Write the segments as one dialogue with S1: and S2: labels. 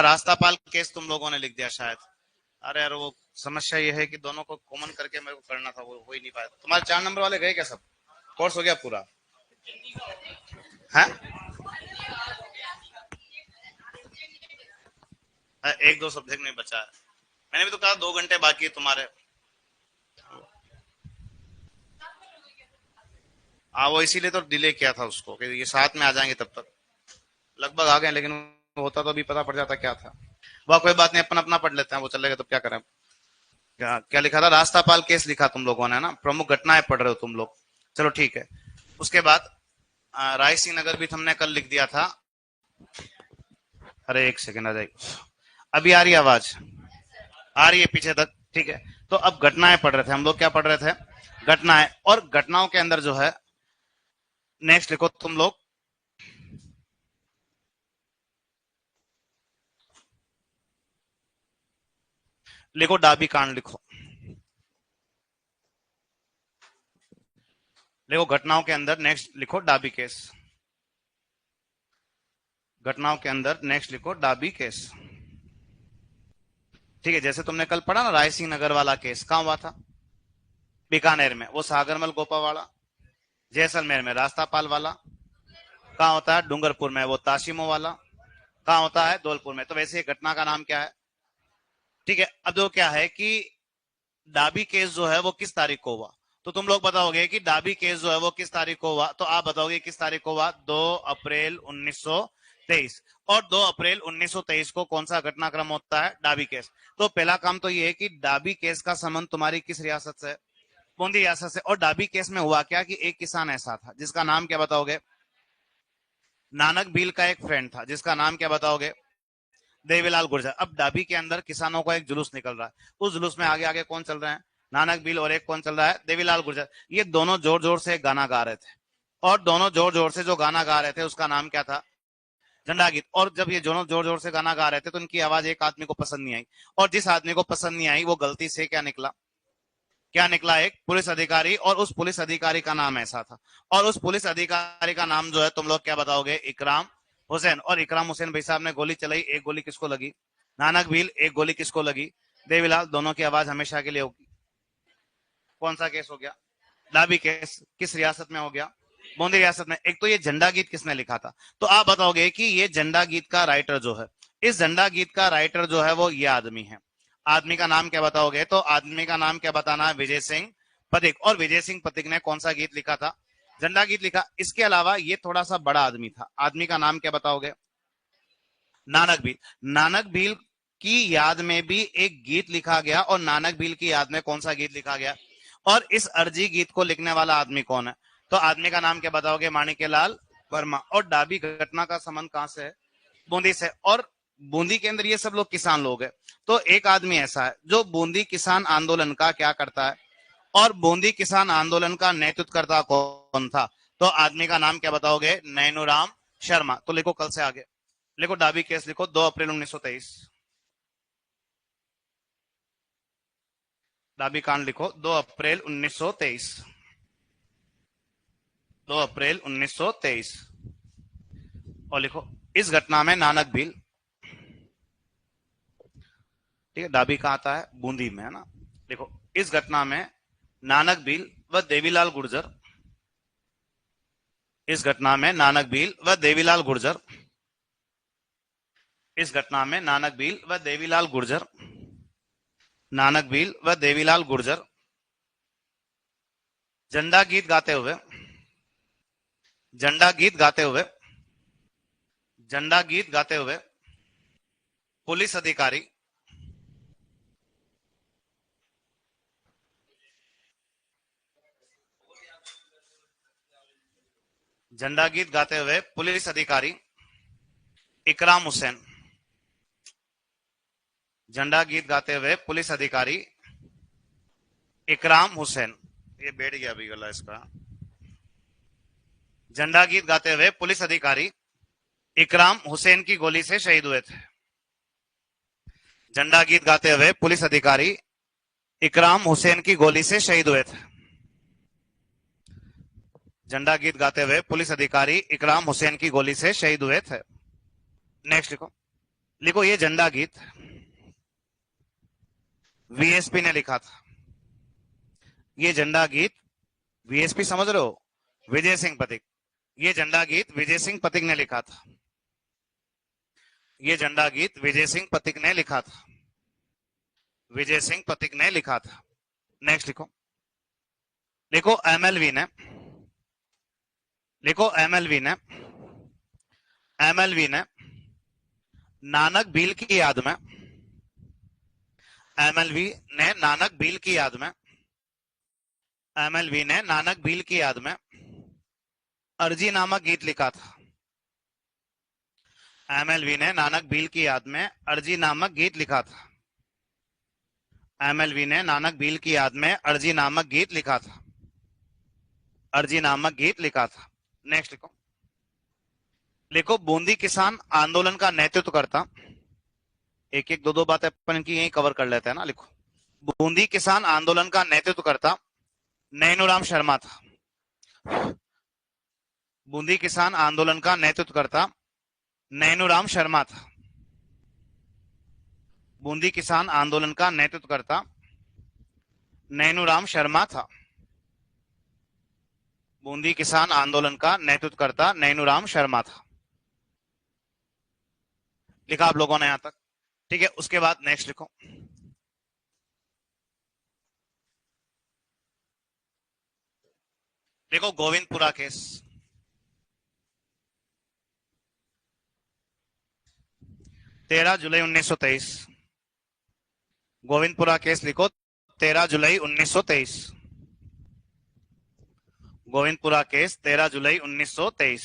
S1: Rastapal case तुम लोगों ने लिख दिया शायद। अरे यार वो समस्या ये है कि दोनों को कॉमन करके मेरे को करना था, वो हो ही नहीं पाया। तुम्हारे 4 नंबर वाले गए क्या सब? कोर्स हो गया पूरा है? एक दो सब्जेक्ट नहीं बचा है। मैंने भी तो कहा 2 घंटे बाकी है तुम्हारे। हाँ वो इसीलिए तो डिले किया था उसको कि ये साथ में आ जाएंगे तब तक। लगभग आ गए, लेकिन होता तो अभी पता पड़ जाता क्या था। वह कोई बात नहीं, अपन अपना पढ़ लेते हैं, वो चलेगा। तब क्या करें? क्या क्या लिखा था? रास्तापाल केस लिखा तुम लोगों ने ना, प्रमुख घटनाएं पढ़ रहे हो तुम लोग। चलो ठीक है। उसके बाद राय सिंह नगर भी हमने कल लिख दिया था। अरे एक सेकंड आ जाएगी। अभी आ रही आवाज? आ रही है पीछे तक? ठीक है। तो अब घटनाएं पढ़ रहे थे हम लोग। क्या पढ़ रहे थे? घटनाएं। और घटनाओं के अंदर जो है, नेक्स्ट लिखो तुम लोग। लिखो डाबी कांड लिखो। लिखो घटनाओं के अंदर नेक्स्ट लिखो डाबी केस। घटनाओं के अंदर नेक्स्ट लिखो डाबी केस। ठीक है। जैसे तुमने कल पढ़ा ना, राय सिंह नगर वाला केस कहां हुआ था? बीकानेर में। वो सागरमल गोपावाड़ा। जैसलमेर में रास्तापाल वाला। कहां होता है? डूंगरपुर में वो ताशिमो वाला। कहां होता है? धौलपुर में। तो वैसे ही घटना का नाम क्या है? ठीक है। अब जो क्या है कि डाबी केस जो है वो किस तारीख को हुआ? तो तुम लोग बताओगे कि डाबी केस जो है वो किस तारीख को हुआ। तो आप बताओगे किस तारीख को हुआ? 2 अप्रैल 1923। और 2 अप्रैल 1923 को कौन सा घटनाक्रम होता है? डाबी केस। तो पहला काम तो ये है कि डाबी केस का संबंध तुम्हारी किस रियासत से? बूंदी रियासत से। और डाबी केस में हुआ क्या कि एक किसान ऐसा था जिसका नाम क्या बताओगे? नानक भील का एक फ्रेंड था जिसका नाम क्या बताओगे? देवीलाल गुर्जर। अब डाबी के अंदर किसानों का एक जुलूस निकल रहा है। उस जुलूस में आगे आगे कौन चल रहे हैं? नानक भील, और एक कौन चल रहा है? देवीलाल गुर्जर। ये दोनों जोर जोर से गाना गा रहे थे। और दोनों जोर जोर से जो गाना गा रहे थे उसका नाम क्या था? झंडा गीत। और जब ये दोनों जोर जोर से गाना गा रहे थे तो उनकी आवाज एक आदमी को पसंद नहीं आई। और जिस आदमी को पसंद नहीं आई वो गलती से क्या निकला? क्या निकला? एक पुलिस अधिकारी। और उस पुलिस अधिकारी का नाम ऐसा था। और उस पुलिस अधिकारी का नाम जो है तुम लोग क्या बताओगे? इकराम हुसैन। और इकराम हुसैन भाई साहब ने गोली चलाई। एक गोली किसको लगी? नानक भील। एक गोली किसको लगी? देवीलाल। दोनों की आवाज हमेशा के लिए होगी। कौन सा केस हो गया? डाबी केस। किस रियासत में हो गया? बूंदी रियासत में। एक तो ये झंडा गीत किसने लिखा था? तो आप बताओगे कि ये झंडा गीत का राइटर जो है, इस झंडा गीत का राइटर जो है वो ये आदमी है। आदमी का नाम क्या बताओगे? तो आदमी का नाम क्या बताना है? विजय सिंह पथिक। और विजय सिंह पथिक ने कौन सा गीत लिखा था? झंडा गीत लिखा। इसके अलावा ये थोड़ा सा बड़ा आदमी था। आदमी का नाम क्या बताओगे? नानक भील। नानक भील की याद में भी एक गीत लिखा गया। और नानक भील की याद में कौन सा गीत लिखा गया? और इस अर्जी गीत को लिखने वाला आदमी कौन है? तो आदमी का नाम क्या बताओगे? माणिक्यलाल वर्मा। और डाबी घटना का संबंध कहां से है? बूंदी से। और बूंदी के अंदर ये सब लोग किसान लोग हैं। तो एक आदमी ऐसा है जो बूंदी किसान आंदोलन का क्या करता है? और बूंदी किसान आंदोलन का नेतृत्व करता कौन था? तो आदमी का नाम क्या बताओगे? नैनूराम शर्मा। तो लिखो कल से आगे। लिखो डाबी केस लिखो 2 अप्रैल 1923। डाबी कांड लिखो 2 अप्रैल 1923। 2 अप्रैल 1923। और लिखो इस घटना में नानक भील। ठीक है। डाबी कहां आता है? बूंदी में, है ना। देखो इस घटना में नानक भील व देवीलाल गुर्जर। इस घटना में नानक भील व देवीलाल गुर्जर। इस घटना में नानक भील व देवीलाल गुर्जर। नानक भील व देवीलाल गुर्जर झंडा गीत गाते हुए। झंडा गीत गाते हुए। झंडा गीत गाते हुए पुलिस अधिकारी। झंडा गीत गाते हुए पुलिस अधिकारी इकराम हुसैन। झंडा गीत गाते हुए पुलिस अधिकारी इकराम हुसैन। ये बैठ गया अभी गला इसका। झंडा गीत गाते हुए पुलिस अधिकारी इकराम हुसैन की गोली से शहीद हुए थे। झंडा गीत गाते हुए पुलिस अधिकारी इकराम हुसैन की गोली से शहीद हुए थे। झंडा गीत गाते हुए पुलिस अधिकारी इकराम हुसैन की गोली से शहीद हुए थे। नेक्स्ट लिखो, लिखो ये झंडा गीत वीएसपी ने लिखा था। ये झंडा गीत वीएसपी समझ रहे हो, विजय सिंह पथिक। ये झंडा गीत विजय सिंह पथिक ने लिखा था। ये झंडा गीत विजय सिंह पथिक ने लिखा था। विजय सिंह पथिक ने लिखा था। नेक्स्ट लिखो, लिखो एमएलवी ने, लिखो एमएलवी ने, एमएलवी ने नानक भील की याद में, एमएलवी ने नानक भील की याद में, एमएलवी ने नानक भील की याद में अर्जी नामक गीत लिखा था। एमएलवी ने नानक भील की याद में अर्जी नामक गीत लिखा था। एमएलवी ने नानक भील की याद में अर्जी नामक गीत लिखा था। अर्जी नामक गीत लिखा था। नेक्स्ट लिखो, लिखो बूंदी किसान आंदोलन का नेतृत्व करता, एक एक दो दो बातें अपन की यही कवर कर लेते हैं ना। लिखो, बूंदी किसान आंदोलन का नेतृत्व करता नैनूराम शर्मा था। बूंदी किसान आंदोलन का नेतृत्व करता नैनूराम शर्मा था। बूंदी किसान आंदोलन का नेतृत्व करता नैनूराम शर्मा था। बूंदी किसान आंदोलन का नेतृत्व करता नैनूराम शर्मा था। लिखा आप लोगों ने यहां तक, ठीक है। उसके बाद नेक्स्ट लिखो, देखो गोविंदपुरा केस, 13 जुलाई 1923। गोविंदपुरा केस लिखो 13 जुलाई 1923। गोविंदपुरा केस 13 जुलाई 1923।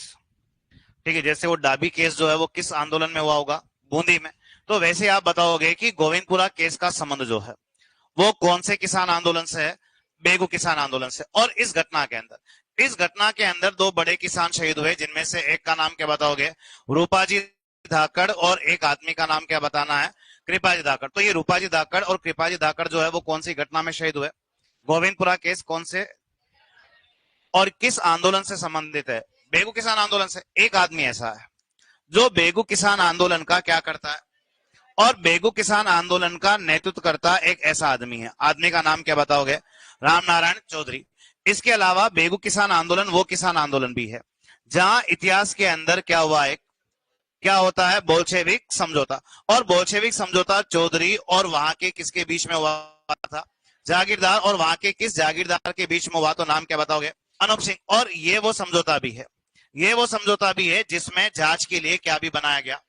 S1: ठीक है, जैसे वो डाबी केस जो है वो किस आंदोलन में हुआ होगा, बूंदी में, तो वैसे आप बताओगे कि गोविंदपुरा केस का संबंध जो है वो कौन से किसान आंदोलन से है, बेगू किसान आंदोलन से। और इस घटना के अंदर, इस घटना के अंदर दो बड़े किसान शहीद हुए, जिनमें से एक का नाम क्या बताओगे, रूपाजी धाकड़, और एक आदमी का नाम क्या बताना है, कृपाजी धाकड़। तो ये रूपाजी धाकड़ और कृपाजी धाकड़ जो है वो कौन सी घटना में शहीद हुए, गोविंदपुरा केस कौन से और किस आंदोलन से संबंधित है, बेगू किसान आंदोलन से। एक आदमी ऐसा है जो बेगू किसान आंदोलन का क्या करता है, और बेगू किसान आंदोलन का नेतृत्व करता एक ऐसा आदमी है। आदमी का नाम क्या बताओगे, रामनारायण चौधरी। इसके अलावा बेगू किसान आंदोलन वो किसान आंदोलन भी है जहां इतिहास के अंदर क्या हुआ, एक क्या होता है, बोल्शेविक समझौता। और बोल्शेविक समझौता चौधरी और वहां के किसके बीच में हुआ था, जागीरदार, और वहां के किस जागीरदार के बीच में हुआ, तो नाम क्या बताओगे, अनूप सिंह। और ये वो समझौता भी है, ये वो समझौता भी है जिसमें जांच के लिए क्या भी बनाया गया,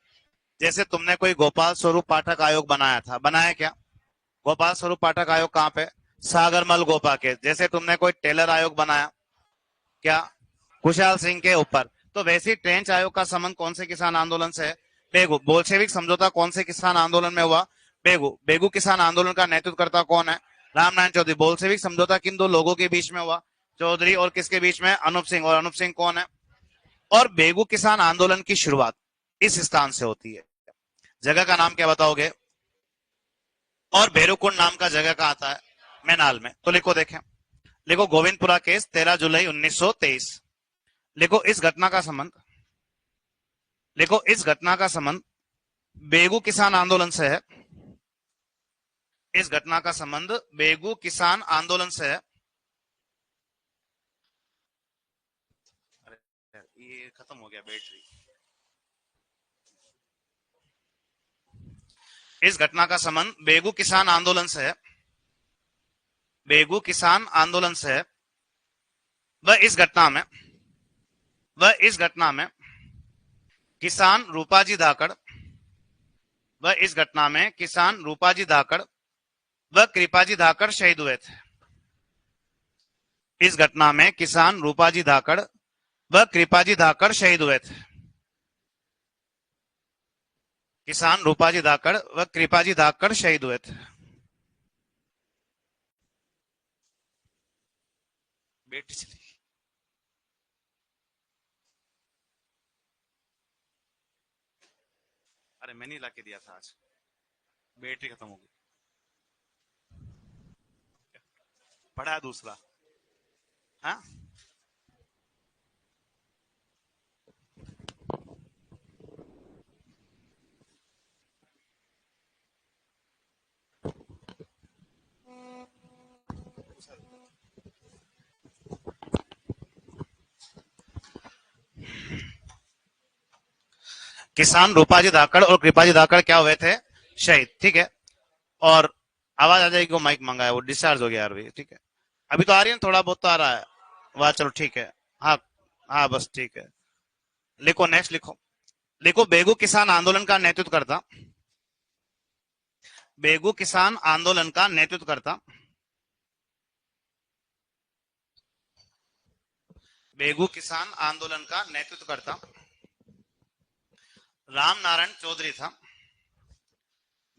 S1: जैसे तुमने कोई गोपाल स्वरूप पाठक आयोग बनाया था, बनाया क्या, गोपाल स्वरूप पाठक आयोग कहां पे, सागरमल गोपा के। जैसे तुमने कोई टेलर आयोग बनाया, क्या, खुशहाल सिंह के ऊपर। तो वैसे ट्रेंच आयोग का संबंध कौन से किसान आंदोलन से है, बेगू। बोल्शेविक समझौता कौन से किसान आंदोलन में हुआ, बेगू। बेगू किसान आंदोलन का नेतृत्व करता कौन है, रामनारायण चौधरी। बोल्शेविक समझौता किन दो लोगों के बीच में हुआ, चौधरी और किसके बीच में, अनूप सिंह। और अनूप सिंह कौन है, और बेगू किसान आंदोलन की शुरुआत इस स्थान से होती है। जगह का नाम क्या बताओगे, और भैरवकुंड नाम का जगह का आता है, मैनाल में। तो लिखो, देखें, लिखो गोविंदपुरा केस 13 जुलाई 1923। लिखो इस घटना का संबंध, लिखो इस घटना का संबंध बेगू किसान आंदोलन से है। इस घटना का संबंध बेगू किसान आंदोलन से है। ये खत्म हो गया बैटरी। इस घटना का संबंध बेगू किसान आंदोलन से है, बेगू किसान आंदोलन से है। वह इस घटना में, वह इस घटना में किसान रूपाजी धाकड़, वह इस घटना में किसान रूपाजी धाकड़ व कृपाजी धाकड़ शहीद हुए थे। इस घटना में किसान रूपाजी धाकड़ व कृपाजी धाकड़ शहीद हुए थे। किसान रूपाजी धाकड़ व कृपाजी धाकड़ शहीद हुए थे। बैटरी चली, अरे मैंने ला के दिया था आज, बैटरी खत्म हो गई। पढ़ा है दूसरा। हाँ, किसान रूपाजी धाकड़ और कृपाजी धाकड़ क्या हुए थे? शहीद। ठीक है। और आवाज आ जाएगी, वो माइक मंगाया, वो डिस्चार्ज हो गया यार भी। ठीक है, अभी तो आ रही है, थोड़ा बहुत तो आ रहा है। वाह, चलो ठीक है। हाँ, हाँ बस ठीक है। लिखो, नेक्स्ट लिखो। लिखो, बेगू किसान आंदोलन का नेतृत्व करता। बेगू किसान आंदोलन का नेतृत्व करता। बेगू किसान आंदोलन का नेतृत्व करता राम नारायण चौधरी था।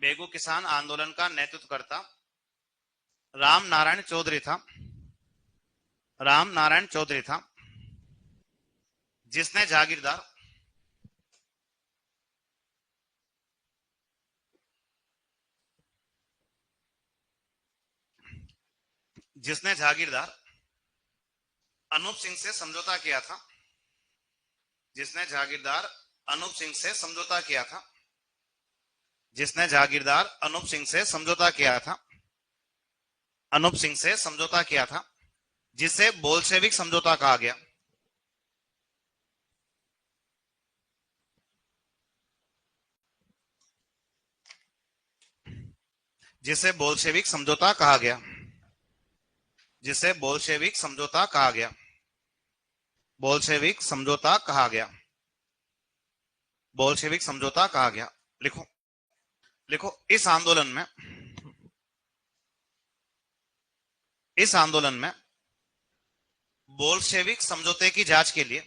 S1: बेगू किसान आंदोलन का नेतृत्व करता राम नारायण चौधरी था। राम नारायण चौधरी था, जिसने जागीरदार जिसने जागीरदार अनूप सिंह से समझौता किया था। जिसने जागीरदार अनूप सिंह से समझौता किया था। जिसने जागीरदार अनूप सिंह से समझौता किया था। अनूप सिंह से समझौता किया था, जिसे बोल्शेविक समझौता कहा गया। जिसे बोल्शेविक समझौता कहा गया। जिसे बोल्शेविक समझौता कहा गया। बोल्शेविक समझौता कहा गया। बोल्शेविक समझौता कहा गया। लिखो, लिखो, इस आंदोलन में बोल्शेविक समझौते की जांच के लिए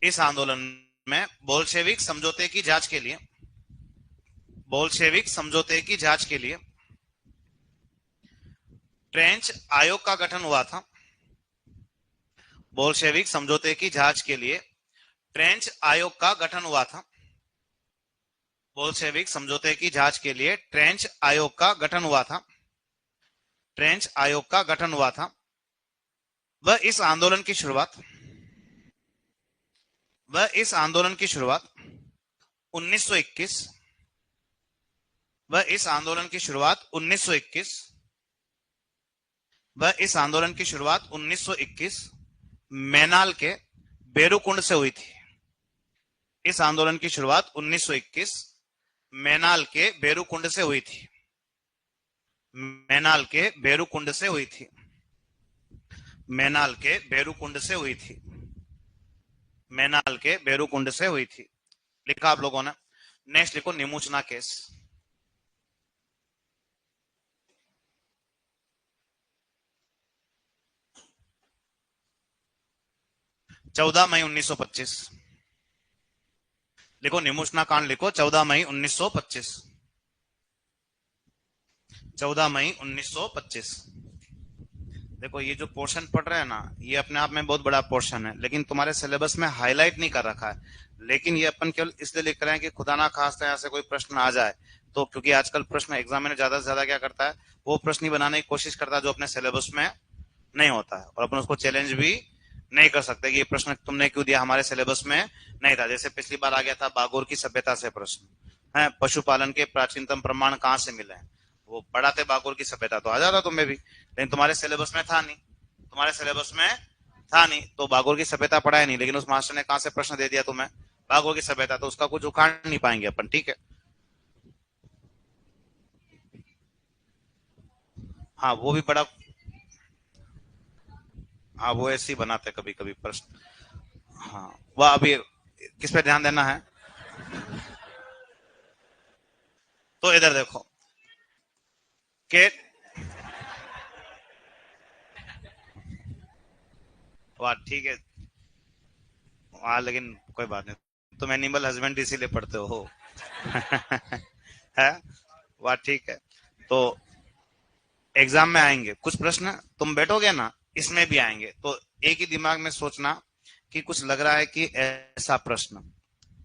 S1: इस आंदोलन में बोल्शेविक समझौते की जांच के लिए बोल्शेविक समझौते की जांच के लिए ट्रेंच आयोग का गठन हुआ था। बोल्शेविक समझौते की जांच के लिए ट्रेंच आयोग का गठन हुआ था। बोल्शेविक समझौते की जांच के लिए ट्रेंच आयोग का गठन हुआ था। ट्रेंच आयोग का गठन हुआ था। वह इस आंदोलन की शुरुआत 1921 वह इस आंदोलन की शुरुआत 1921 मैनाल के बेरुकुंड से हुई थी। इस आंदोलन की शुरुआत 1921 मैनाल के बेरुकुंड से हुई थी। मैनाल के बेरुकुंड से हुई थी। मैनाल के बेरुकुंड से हुई थी। मैनाल के बेरुकुंड से हुई थी। लिखा आप लोगों ने। नेक्स्ट लिखो, निमुचना केस। 14 मई 1925। लिखो, निमुचना कांड लिखो, 14 मई 1925। 14 मई 1925। देखो, ये जो पोर्शन पढ़ रहे हैं ना, ये अपने आप में बहुत बड़ा पोर्शन है, लेकिन तुम्हारे सिलेबस में हाईलाइट नहीं कर रखा है। लेकिन ये अपन केवल इसलिए लिख रहे हैं कि खुदा ना खास्ता यहाँ से कोई प्रश्न आ जाए तो, क्योंकि आजकल प्रश्न एग्जाम में ज्यादा से ज्यादा क्या करता है, वो प्रश्न ही बनाने की कोशिश करता है जो अपने सिलेबस में नहीं होता है, और अपन उसको चैलेंज भी नहीं कर सकते कि ये प्रश्न तुमने क्यों दिया, हमारे सिलेबस में नहीं था। जैसे पिछली बार आ गया था बागोर की सभ्यता से प्रश्न है, पशुपालन के प्राचीनतम प्रमाण कहाँ से मिले हैं, वो पढ़ाते बागोर की सभ्यता तो आ जाता तुम्हें भी, लेकिन तुम्हारे सिलेबस में था नहीं। तुम्हारे सिलेबस में था नहीं तो बागोर की सभ्यता पढ़ाया नहीं, लेकिन उस मास्टर ने कहां से प्रश्न दे दिया तुम्हें, बागोर की सभ्यता, तो उसका कुछ उखाड़ नहीं पाएंगे अपन। ठीक है, हाँ वो भी बड़ा, हाँ वो ऐसे ही बनाते कभी कभी प्रश्न। हाँ, वह अभी किस पे ध्यान देना है, तो इधर देखो के, वाह ठीक है, हाँ लेकिन कोई बात नहीं, तुम एनिमल हस्बेंड इसीलिए पढ़ते हो। है, वाह ठीक है। तो एग्जाम में आएंगे कुछ प्रश्न, तुम बैठोगे ना, इसमें भी आएंगे, तो एक ही दिमाग में सोचना कि कुछ लग रहा है कि ऐसा प्रश्न,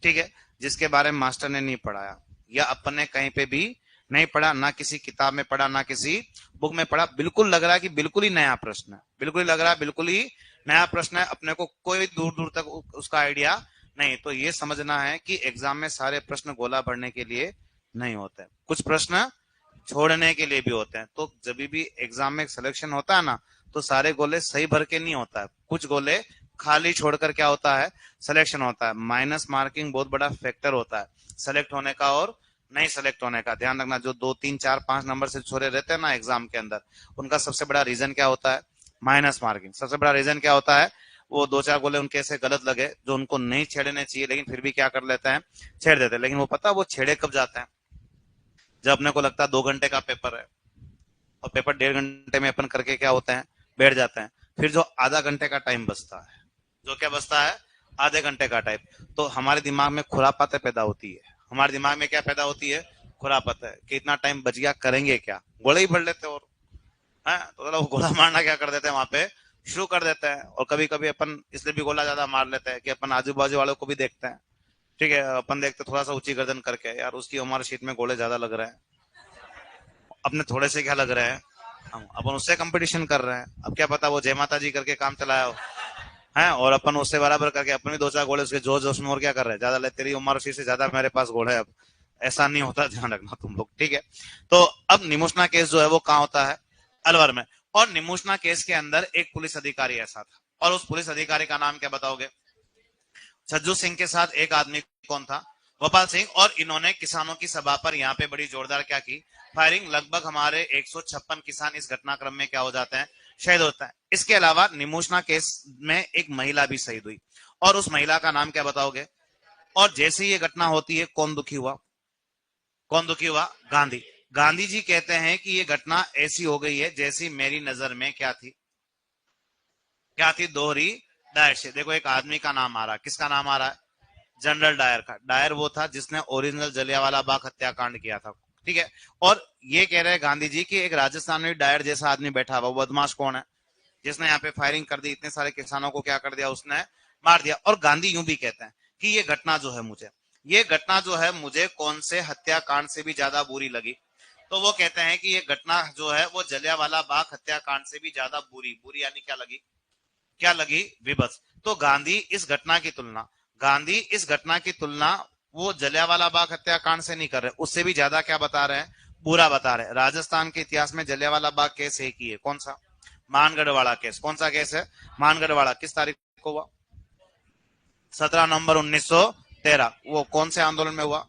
S1: ठीक है, जिसके बारे में मास्टर ने नहीं पढ़ाया या अपन ने कहीं पे भी नहीं पढ़ा, ना किसी किताब में पढ़ा, ना किसी बुक में पढ़ा, बिल्कुल लग रहा है कि बिल्कुल ही नया प्रश्न है, बिल्कुल ही लग रहा है बिल्कुल ही नया प्रश्न है, अपने को कोई दूर दूर तक उसका आइडिया नहीं। तो ये समझना है कि एग्जाम में सारे प्रश्न गोला भरने के लिए नहीं होते, कुछ प्रश्न छोड़ने के लिए भी होते हैं। तो जब भी एग्जाम में सिलेक्शन होता है ना, तो सारे गोले सही भर के नहीं होता है, कुछ गोले खाली छोड़कर क्या होता है, सिलेक्शन होता है। माइनस मार्किंग बहुत बड़ा फैक्टर होता है सेलेक्ट होने का और नहीं सेलेक्ट होने का। ध्यान रखना, जो 2 3 4 5 नंबर से छोड़े रहते हैं ना एग्जाम के अंदर, उनका सबसे बड़ा रीजन क्या होता है, माइनस मार्किंग। सबसे बड़ा रीजन क्या होता है, वो 2 4 गोले उनके ऐसे गलत लगे जो उनको नहीं छेड़ने चाहिए, लेकिन फिर भी क्या कर लेते हैं, छेड़ देते हैं। लेकिन वो पता वो छेड़े कब जाते हैं, जब अपने को लगता है 2 घंटे का पेपर है और पेपर 1.5 घंटे में अपन करके क्या होते हैं, बैठ जाते हैं। फिर जो आधा घंटे का टाइम बचता है, जो क्या बचता है, आधे घंटे का टाइम, तो हमारे दिमाग में खुरापाते पैदा होती है। हमारे दिमाग में क्या पैदा होती है, खुरापात है कि इतना टाइम बच गया, करेंगे क्या, गोले ही भर लेते हैं। और है तो वो गोला मारना क्या कर देते हैं, वहां पे शुरू कर देते हैं। और कभी कभी अपन इसलिए भी गोला ज्यादा मार लेते हैं कि अपन आजू बाजू वालों को भी देखते हैं। ठीक है, अपन देखते थोड़ा सा ऊंची गर्दन करके, यार उसकी हमारे शीट में गोले ज्यादा लग रहे हैं, अपने थोड़े से क्या लग रहे हैं, हम अपन उससे कंपटीशन कर रहे हैं। अब क्या पता वो जय माता जी करके काम चलाया हो, है, और अपन उससे बराबर करके अपन भी 2 4 गोले उसके जोश जोश में और क्या कर रहे हैं, ज्यादा तेरी उम्र से ज्यादा मेरे पास गोले है। अब ऐसा नहीं होता, ध्यान रखना तुम लोग, ठीक है। तो अब निमोशना केस जो है वो कहाँ होता है, अलवर में। और निमोशना केस के अंदर एक पुलिस अधिकारी ऐसा था, और उस पुलिस अधिकारी का नाम क्या बताओगे, छज्जू सिंह के साथ एक आदमी कौन था, गोपाल सिंह। और इन्होंने किसानों की सभा पर यहाँ पे बड़ी जोरदार क्या की, फायरिंग। लगभग हमारे 156 किसान इस घटनाक्रम में क्या हो जाते हैं, शहीद होता है। इसके अलावा निमोशना केस में एक महिला भी शहीद हुई, और उस महिला का नाम क्या बताओगे। और जैसे ये घटना होती है, कौन दुखी हुआ, कौन दुखी हुआ, गांधी। गांधी जी कहते हैं कि ये घटना ऐसी हो गई है जैसी मेरी नजर में क्या थी, क्या थी, दोहरी डायर से। देखो एक आदमी का नाम आ रहा है, किसका नाम आ रहा है, जनरल डायर का। डायर वो था जिसने ओरिजिनल जलियांवाला बाग हत्याकांड किया था, ठीक है। और ये कह रहे हैं गांधी जी की एक राजस्थान में डायर जैसा आदमी बैठा हुआ, वो बदमाश कौन है, जिसने यहाँ पे फायरिंग कर दी, इतने सारे किसानों को क्या कर दिया, उसने मार दिया। और गांधी यूं भी कहते हैं कि ये घटना जो है मुझे, ये घटना जो है मुझे कौन से हत्याकांड से भी ज्यादा बुरी लगी। तो वो कहते हैं कि ये घटना जो है वो जलियांवाला बाग हत्याकांड से भी ज्यादा बुरी, बुरी यानी क्या लगी, क्या लगी, विभत्स। तो गांधी इस घटना की तुलना, गांधी इस घटना की तुलना वो जलियांवाला बाग हत्याकांड से नहीं कर रहे, उससे भी ज्यादा क्या बता रहे हैं, बुरा बता रहे हैं। राजस्थान के इतिहास में जलियांवाला बाग केस एक ही है, कौन सा, मानगढ़वाड़ा केस। कौन सा केस है, मानगढ़वाड़ा। किस तारीख को हुआ, 17 नवंबर 1913। वो कौन से आंदोलन में हुआ,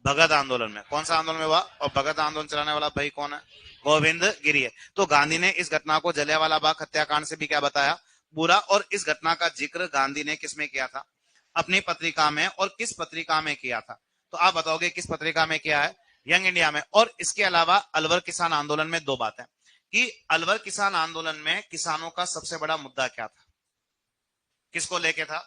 S1: भगत आंदोलन में। कौन सा आंदोलन में हुआ, और भगत आंदोलन चलाने वाला भाई कौन है, गोविंद गिरी है। तो गांधी ने इस घटना को जलियांवाला बाग हत्याकांड से भी क्या बताया, बुरा। और इस घटना का जिक्र गांधी ने किसमें किया था, अपनी पत्रिका में। और किस पत्रिका में किया था, तो आप बताओगे किस पत्रिका में किया है, यंग इंडिया में। और इसके अलावा अलवर किसान आंदोलन में दो बातें, कि अलवर किसान आंदोलन में किसानों का सबसे बड़ा मुद्दा क्या था, किसको लेके था,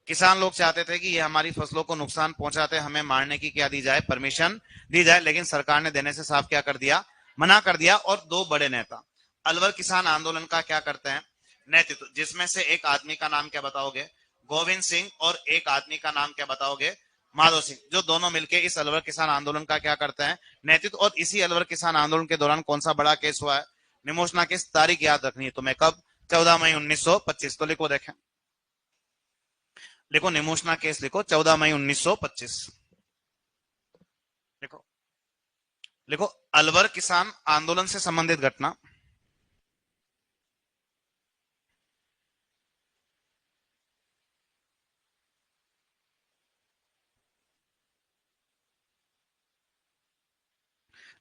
S1: किसान लोग चाहते थे कि ये हमारी फसलों को नुकसान पहुंचाते, हमें मारने की क्या दी जाए, परमिशन दी जाए। लेकिन सरकार ने देने से साफ क्या कर दिया, मना कर दिया। और दो बड़े नेता अलवर किसान आंदोलन का क्या करते हैं, नेतृत्व, जिसमें से एक आदमी का नाम क्या बताओगे, गोविंद सिंह। और एक आदमी का नाम क्या बताओगे, माधव सिंह। जो दोनों मिलकर इस अलवर किसान आंदोलन का क्या करते हैं, नेतृत्व। और इसी अलवर किसान आंदोलन के दौरान कौन सा बड़ा केस हुआ है, निमोशना केस। तारीख याद रखनी है तुम्हें, कब, 14 मई 1925। तो लिखो, देखें, लिखो निमोशना केस, लिखो 14 मई 1925। लिखो, लिखो अलवर किसान आंदोलन से संबंधित घटना,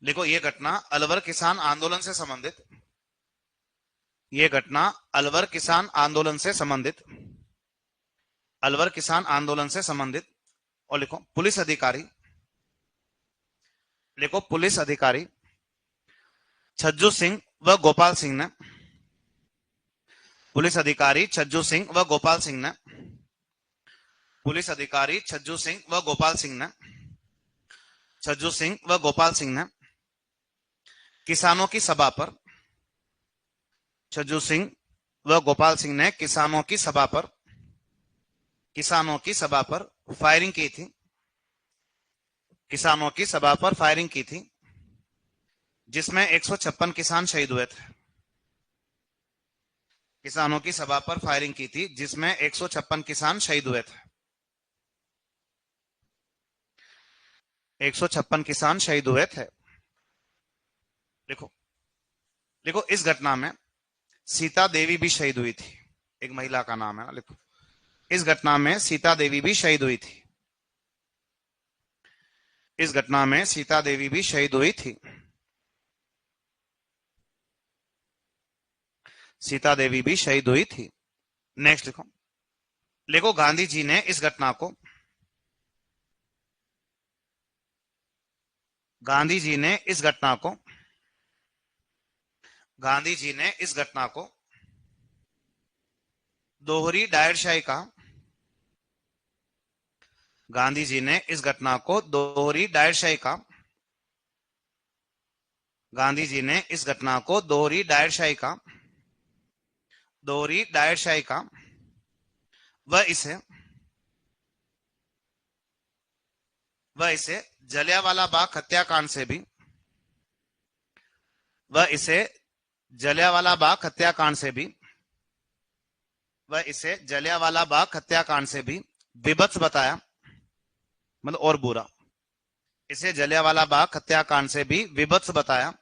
S1: लिखो ये घटना अलवर किसान आंदोलन से संबंधित, ये घटना अलवर किसान आंदोलन से संबंधित, अलवर किसान आंदोलन से संबंधित। और लिखो पुलिस अधिकारी, लिखो पुलिस अधिकारी छज्जू सिंह व गोपाल सिंह ने, पुलिस अधिकारी छज्जू सिंह व गोपाल सिंह ने, पुलिस अधिकारी छज्जू सिंह व गोपाल सिंह ने, छज्जू सिंह व गोपाल सिंह ने किसानों की सभा पर, छज्जू सिंह व गोपाल सिंह ने किसानों की सभा पर, किसानों की सभा पर फायरिंग की थी, किसानों की सभा पर फायरिंग की थी जिसमें 156 किसान शहीद हुए थे। किसानों की सभा पर फायरिंग की थी जिसमें 156 किसान शहीद हुए थे। 156 किसान शहीद हुए थे। लिखो, लिखो, इस घटना में सीता देवी भी शहीद हुई थी। एक महिला का नाम है ना, लिखो। इस घटना में सीता देवी भी शहीद हुई थी। इस घटना में सीता देवी भी शहीद हुई थी। सीता देवी भी शहीद हुई थी। नेक्स्ट लिखो, लिखो, गांधी जी ने इस घटना को, गांधी जी ने इस घटना को, गांधी जी ने इस घटना को दोहरी डायरशाही का, गांधी जी ने इस घटना को दोहरी डायरशाही का, गांधी जी ने इस घटना को दोहरी डायरशाही का, दोहरी डायरशाही का, वह इसे जलियांवाला बाग हत्याकांड से भी, वह इसे जलियांवाला बाग हत्याकांड से भी, वह इसे जलियांवाला बाग हत्याकांड से भी विभत्स बताया, मतलब और बुरा। इसे जलियांवाला बाग हत्याकांड से भी विभत्स बताया,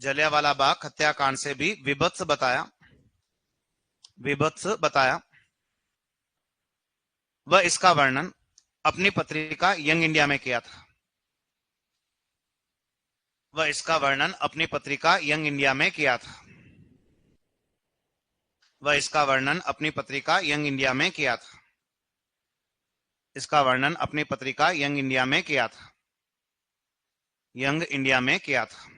S1: जलियांवाला बाग हत्याकांड से भी विभत्स बताया, विभत्स बताया। वह इसका वर्णन अपनी पत्रिका यंग इंडिया में किया था। वह इसका वर्णन अपनी पत्रिका यंग इंडिया में किया था। वह इसका वर्णन अपनी पत्रिका यंग इंडिया में किया था। इसका वर्णन अपनी पत्रिका यंग इंडिया में किया था। यंग इंडिया में किया था।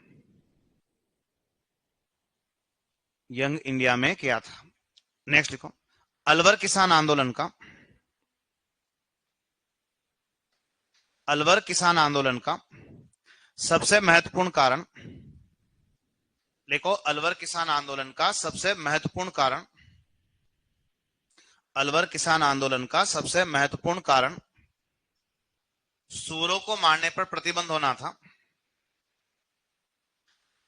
S1: यंग इंडिया में किया था। नेक्स्ट लिखो, अलवर किसान आंदोलन का, अलवर किसान आंदोलन का सबसे महत्वपूर्ण कारण, लिखो, अलवर किसान आंदोलन का सबसे महत्वपूर्ण कारण, अलवर किसान आंदोलन का सबसे महत्वपूर्ण कारण सूरों को मारने पर प्रतिबंध होना था।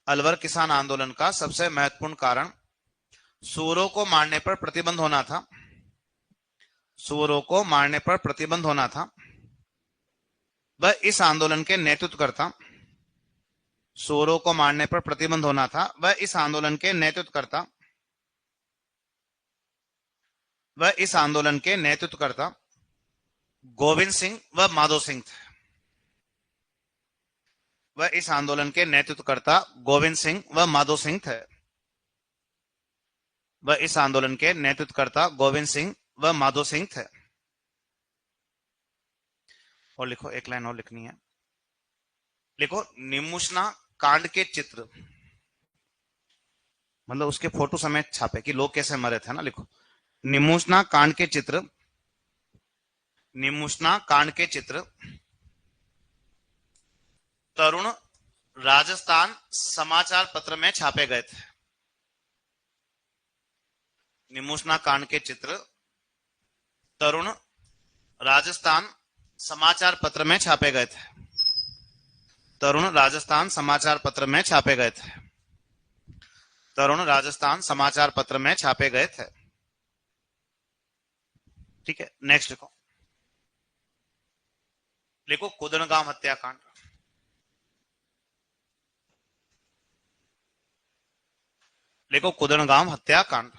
S1: अलवर किसान आंदोलन का सबसे महत्वपूर्ण कारण सूरों को मारने पर प्रतिबंध होना था। सूरों को मारने पर प्रतिबंध होना था। वह इस आंदोलन के नेतृत्वकर्ता, सूरों को मारने पर प्रतिबंध होना था। वह इस आंदोलन के नेतृत्वकर्ता, वह इस आंदोलन के नेतृत्वकर्ता गोविंद सिंह व माधो सिंह थे। वह इस आंदोलन के नेतृत्वकर्ता गोविंद सिंह व माधो सिंह थे। वह इस आंदोलन के नेतृत्वकर्ता गोविंद सिंह व माधो सिंह थे। और लिखो, एक लाइन और लिखनी है। लिखो, निमुषना कांड के चित्र, मतलब उसके फोटो समेत छापे कि लोग कैसे मरे थे ना। लिखो, निमुषना कांड के चित्र, निमुषना कांड के चित्र तरुण राजस्थान समाचार पत्र में छापे गए थे। निमुषना कांड के चित्र तरुण राजस्थान समाचार पत्र में छापे गए थे। तरुण राजस्थान समाचार पत्र में छापे गए थे। तरुण राजस्थान समाचार पत्र में छापे गए थे। ठीक है, नेक्स्ट लिखो, लिखो, कुदनगांव हत्याकांड। लिखो, कुदनगांव हत्याकांड।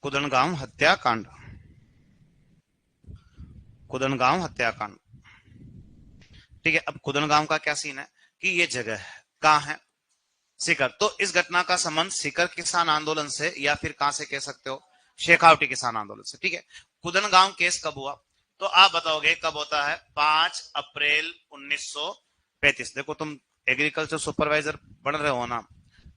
S1: कुदनगांव हत्याकांड। कुदनगांव हत्याकांड। ठीक है, अब कुदनगांव का क्या सीन है कि ये जगह है, कहां है? सीकर। तो इस घटना का संबंध सीकर किसान आंदोलन से या फिर कहां से कह सकते हो, शेखावटी किसान आंदोलन से। ठीक है, कुदनगांव केस कब हुआ तो आप बताओगे कब होता है? 5 अप्रैल 1935। देखो, तुम एग्रीकल्चर सुपरवाइजर बन रहे हो ना,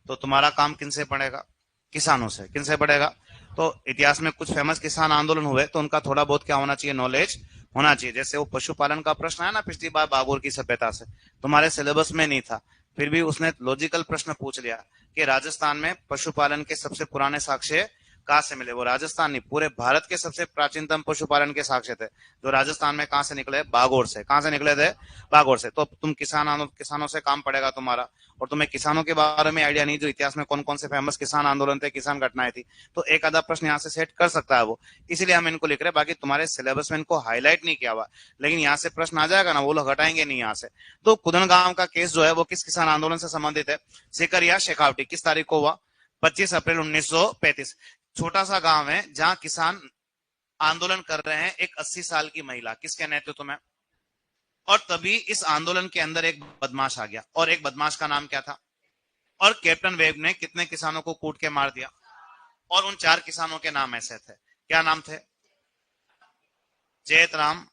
S1: तो तुम्हारा काम किनसे पड़ेगा? किसानों से। किनसे पड़ेगा? तो इतिहास में कुछ फेमस किसान आंदोलन हुए तो उनका थोड़ा बहुत क्या होना चाहिए? नॉलेज होना चाहिए। जैसे वो पशुपालन का प्रश्न है ना पिछली बार बागोर की सभ्यता से, तुम्हारे सिलेबस में नहीं था, फिर भी उसने लॉजिकल प्रश्न पूछ लिया कि राजस्थान में पशुपालन के सबसे पुराने साक्ष्य कहाँ से मिले? वो राजस्थान नहीं, पूरे भारत के सबसे प्राचीनतम पशुपालन के साक्ष्य थे जो राजस्थान में कहाँ से निकले? बागोर से। कहाँ से निकले थे? बागोर से। तो तुम किसानों से काम पड़ेगा तुम्हारा, और तुम्हें किसानों के बारे में आइडिया नहीं जो इतिहास में कौन कौन से फेमस किसान आंदोलन थे, किसान घटनाएं थी, तो एक आधा प्रश्न यहाँ से सेट कर सकता है वो, इसलिए हम इनको लिख रहे हैं। बाकी तुम्हारे सिलेबस में इनको हाईलाइट नहीं किया हुआ, लेकिन यहाँ से प्रश्न आ जाएगा ना, वो लोग हटाएंगे नहीं यहाँ से। तो कुदनगांव का केस जो है वो किस किसान आंदोलन से संबंधित है? सीकर या शेखावटी। किस तारीख को हुआ? 25 अप्रैल 1935। छोटा सा गांव है जहां किसान आंदोलन कर रहे हैं, एक 80 साल की महिला, किसके नेतृत्व में? और तभी इस आंदोलन के अंदर एक बदमाश आ गया, और एक बदमाश का नाम क्या था? और कैप्टन वेब ने कितने किसानों को कूट के मार दिया? और उन 4 किसानों के नाम ऐसे थे, क्या नाम थे? जैतराम,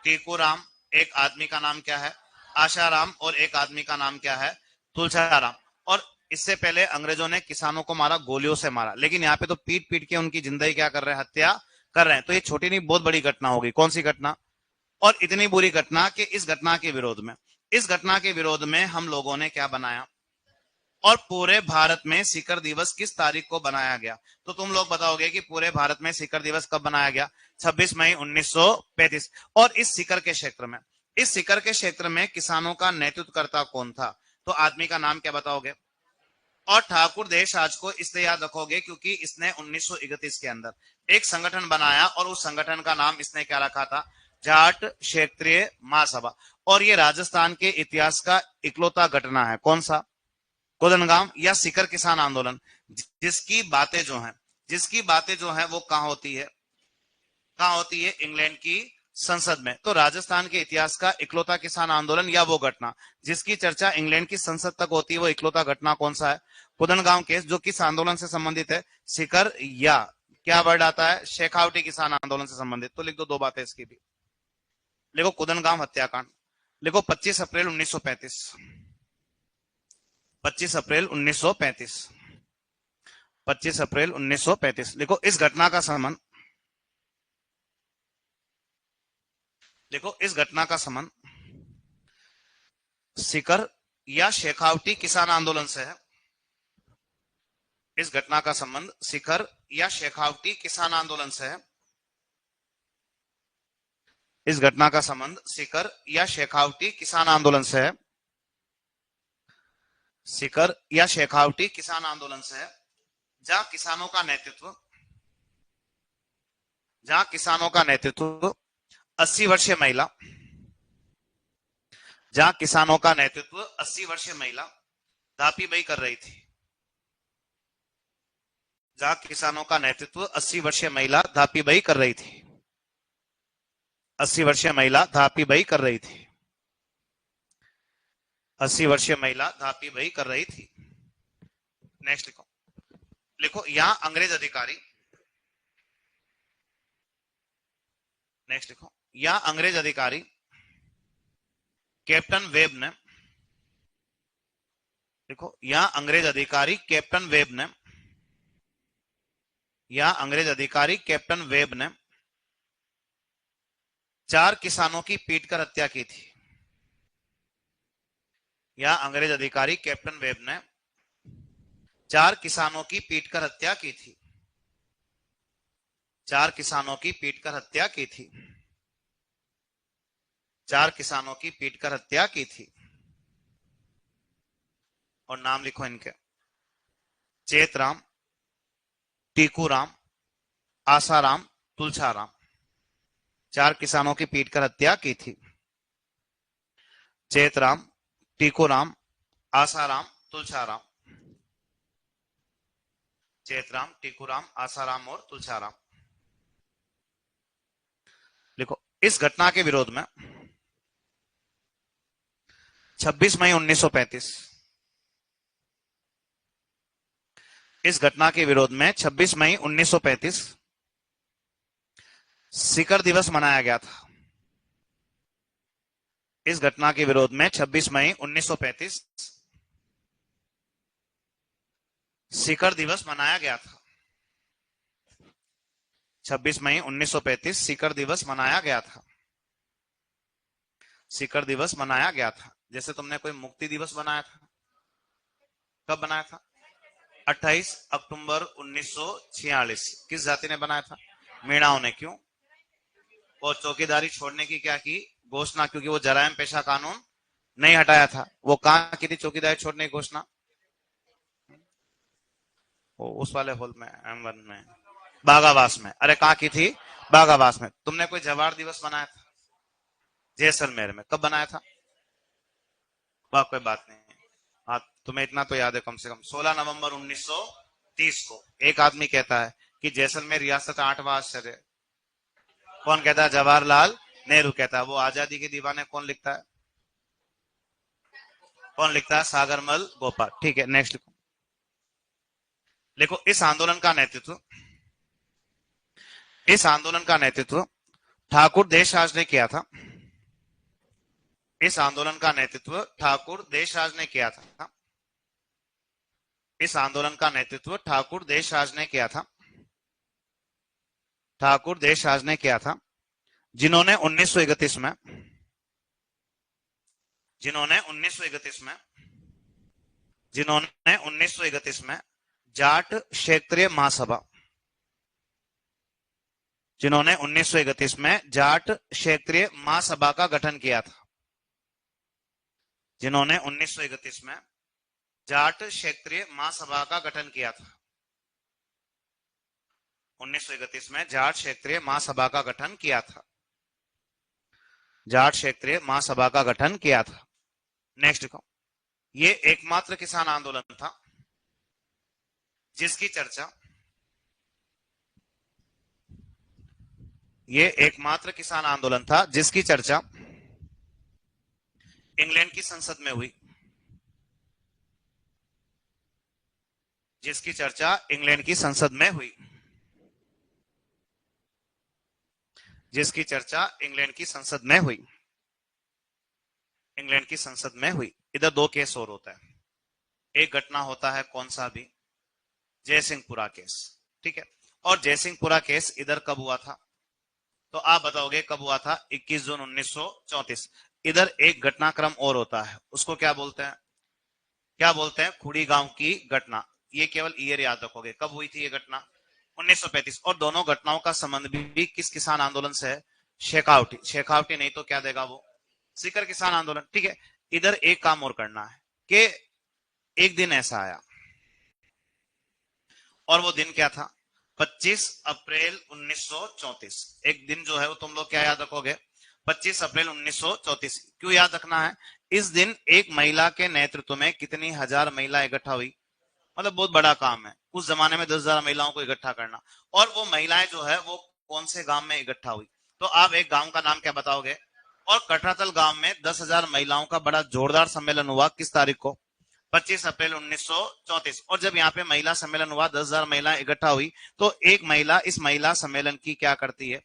S1: टीकूराम, एक आदमी का नाम क्या है? आशाराम, और एक आदमी का नाम क्या है? तुलसाराम। और इससे पहले अंग्रेजों ने किसानों को मारा, गोलियों से मारा, लेकिन यहाँ पे तो पीट पीट के उनकी जिंदगी क्या कर रहे हैं? हत्या कर रहे हैं। तो ये छोटी नहीं, बहुत बड़ी घटना होगी। कौन सी घटना? और इतनी बुरी घटना कि इस घटना के विरोध में हम लोगों ने क्या बनाया? और पूरे भारत में सीकर दिवस किस तारीख को बनाया गया? तो तुम लोग बताओगे कि पूरे भारत में सीकर दिवस कब बनाया गया? 26 मई 1935। और इस सीकर के क्षेत्र में किसानों का नेतृत्वकर्ता कौन था? तो आदमी का नाम क्या बताओगे? और ठाकुर देशराज को इसलिए याद रखोगे क्योंकि इसने 1931 के अंदर एक संगठन बनाया, और उस संगठन का नाम इसने क्या रखा था? जाट क्षेत्रीय महासभा। और ये राजस्थान के इतिहास का इकलौता घटना है। कौन सा? कोदनगांव या सीकर किसान आंदोलन, जिसकी बातें जो है वो कहाँ होती है? इंग्लैंड की संसद में। तो राजस्थान के इतिहास का इकलौता किसान आंदोलन या वो घटना जिसकी चर्चा इंग्लैंड की संसद तक होती है, वो इकलौता घटना कौन सा है? कोदनगांव केस, जो किस आंदोलन से संबंधित है? सीकर या क्या वर्ड आता है? शेखावटी किसान आंदोलन से संबंधित। तो लिख दो 2 बातें इसकी भी। लिखो कुदनगांव हत्याकांड, लिखो 25 अप्रैल 1935। 25 अप्रैल 1935, 25 अप्रैल 1935। लिखो इस घटना का संबंध, सीकर या शेखावटी किसान आंदोलन से है। इस घटना का संबंध सीकर या शेखावटी किसान आंदोलन से है। इस घटना का संबंध सीकर या शेखावटी किसान आंदोलन से है। सीकर या शेखावटी किसान आंदोलन से है, जहां किसानों का नेतृत्व 80 वर्षीय महिला, जहां किसानों का नेतृत्व 80 वर्षीय महिला धापी बाई कर रही थी। जहां किसानों का नेतृत्व 80 वर्षीय महिला धापी बाई कर रही थी। 80 वर्षीय महिला धापी बाई कर रही थी। 80 वर्षीय महिला धापी बाई कर रही थी। नेक्स्ट लिखो यहां अंग्रेज अधिकारी, नेक्स्ट लिखो यहां अंग्रेज अधिकारी कैप्टन वेब ने, देखो यहां अंग्रेज अधिकारी कैप्टन वेब ने, यहां अंग्रेज अधिकारी कैप्टन वेब ने 4 किसानों की पीटकर हत्या की थी। यहां अंग्रेज अधिकारी कैप्टन वेब ने 4 किसानों की पीटकर हत्या की थी। 4 किसानों की पीटकर हत्या की थी। 4 किसानों की पीटकर हत्या की थी। और नाम लिखो इनके, चेतराम, टीकूराम, आसाराम, तुलसाराम। 4 किसानों की पीटकर हत्या की थी। चेतराम, टीकूराम, आसाराम, तुलसाराम। चेतराम, टीकूराम, आसाराम और तुलसाराम। देखो इस घटना के विरोध में 26 मई 1935, इस घटना के विरोध में 26 मई 1935 सीकर दिवस मनाया गया था। इस घटना के विरोध में 26 मई 1935 सीकर दिवस मनाया गया था। 26 मई 1935 सीकर दिवस मनाया गया था। सीकर दिवस मनाया गया था। जैसे तुमने कोई मुक्ति दिवस बनाया था, कब बनाया था? 28 अक्टूबर 1946 किस जाति ने बनाया था? मीणाओं ने। क्यों? वो चौकीदारी छोड़ने की क्या की घोषणा, क्योंकि वो जरायम पेशा कानून नहीं हटाया था। वो कहां की थी चौकीदारी छोड़ने की घोषणा? वो उस वाले हॉल में, M1 में, बागाबास में। अरे कहाँ की थी? बागाबास में। तुमने कोई जवाहर दिवस बनाया था? जैसलमेर में। कब बनाया था? वाह, कोई बात नहीं। हाँ, तुम्हें इतना तो याद है कम से कम। 16 नवंबर 1930 को। एक आदमी कहता है कि जैसलमेर रियासत 8वां आश्चर्य है। कौन कहता है? जवाहरलाल नेहरू कहता है। वो आजादी के दीवाने कौन लिखता है? कौन लिखता है? सागरमल गोपाल। ठीक है, नेक्स्ट लिखो। देखो, इस आंदोलन का नेतृत्व ठाकुर देशराज ने किया था। इस आंदोलन का नेतृत्व ठाकुर देशराज ने किया था। इस आंदोलन का नेतृत्व ठाकुर देशराज ने किया था। ठाकुर देशराज ने किया था, जिन्होंने 1931 में जिन्होंने 1931 में जिन्होंने 1931 में जाट क्षेत्रीय महासभा जिन्होंने 1931 में जाट क्षेत्रीय महासभा का गठन किया था। जिन्होंने 1931 में जाट क्षेत्रीय महासभा का गठन किया था। 1931 में जाट क्षेत्रीय महासभा का गठन किया था। जाट क्षेत्रीय महासभा का गठन किया था। नेक्स्ट देखो। ये एकमात्र किसान आंदोलन था जिसकी चर्चा ये एकमात्र किसान आंदोलन था जिसकी चर्चा इंग्लैंड की संसद में हुई। जिसकी चर्चा इंग्लैंड की संसद में हुई। जिसकी चर्चा इंग्लैंड की संसद में हुई। इंग्लैंड की संसद में हुई। इधर दो केस और होता है। एक घटना होता है कौन सा भी? जयसिंहपुरा केस। ठीक है। और जयसिंहपुरा केस इधर कब हुआ था? तो आप बताओगे कब हुआ था? 21 जून 1934। इधर एक घटनाक्रम और होता है, उसको क्या बोलते हैं? क्या बोलते हैं? खुड़ी गांव की घटना। ये केवल ईयर याद रखोगे, कब हुई थी ये घटना? 1935। और दोनों घटनाओं का संबंध भी किस किसान आंदोलन से है? शेखावटी। शेखावटी नहीं तो क्या देगा वो? सीकर किसान आंदोलन। ठीक है। इधर एक काम और करना है कि एक दिन ऐसा आया, और वो दिन क्या था? 25 अप्रैल 1934। एक दिन जो है वो तुम लोग क्या याद रखोगे? 25 अप्रैल 1934। क्यों याद रखना है? इस दिन एक महिला के नेतृत्व में कितनी हजार महिला इकट्ठा हुई। मतलब बहुत बड़ा काम है उस जमाने में 10,000 महिलाओं को इकट्ठा करना। और वो महिलाएं जो है वो कौन से गांव में इकट्ठा हुई? तो आप एक गांव का नाम क्या बताओगे? और कटरातल गांव में 10,000 महिलाओं का बड़ा जोरदार सम्मेलन हुआ। किस तारीख को? 25 अप्रैल 1934। और जब यहाँ पे महिला सम्मेलन हुआ, 10,000 महिला इकट्ठा हुई, तो एक महिला इस महिला सम्मेलन की क्या करती है?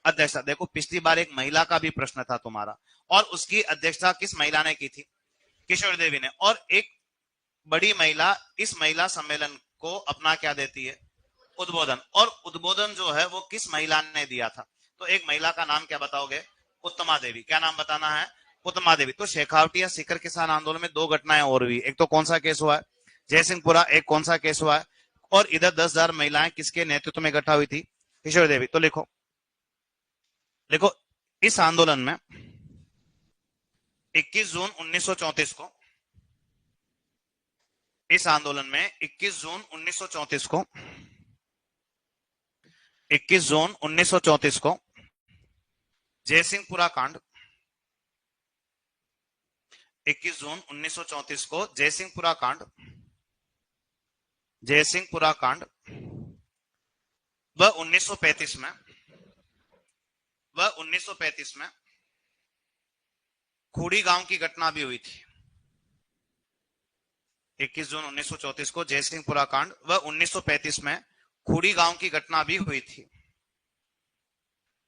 S1: अध्यक्षता। देखो, पिछली बार एक महिला का भी प्रश्न था तुम्हारा, और उसकी अध्यक्षता किस महिला ने की थी? किशोर देवी ने। और एक बड़ी महिला इस महिला सम्मेलन को अपना क्या देती है? उद्बोधन। और उद्बोधन जो है वो किस महिला ने दिया था? तो एक महिला का नाम क्या बताओगे? उत्तमा देवी। क्या नाम बताना है? उत्तमा देवी। तो शेखावटी या सीकर किसान आंदोलन में दो घटनाएं और हुई। एक तो कौन सा केस हुआ है? जयसिंहपुरा। एक कौन सा केस हुआ है? और इधर 10,000 महिलाएं किसके नेतृत्व में इकट्ठा हुई थी? किशोर देवी। तो लिखो, देखो, इस आंदोलन में 21 जून 1934 को इस आंदोलन में 21 जून 1934 को 21 जून 1934 को जयसिंहपुरा कांड 21 जून 1934 को जयसिंहपुरा कांड वह 1935 में खूड़ी गांव की घटना भी हुई थी। 21 जून 1934 को जयसिंहपुरा कांड वह 1935 में खूड़ी गांव की घटना भी हुई थी।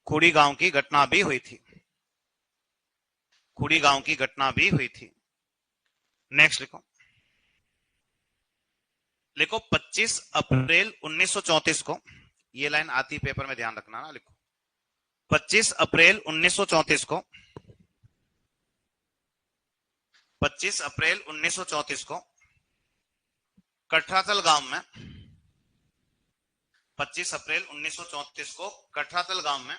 S1: खूड़ी गांव की घटना भी हुई थी। खूड़ी गांव की घटना भी हुई थी। नेक्स्ट लिखो। लिखो 25 अप्रैल 1934 को, ये लाइन आती पेपर में, ध्यान रखना ना। लिखो 25 अप्रैल 1934 को 25 अप्रैल 1934 को कठरातल गांव में 25 अप्रैल 1934 को कठरातल गांव में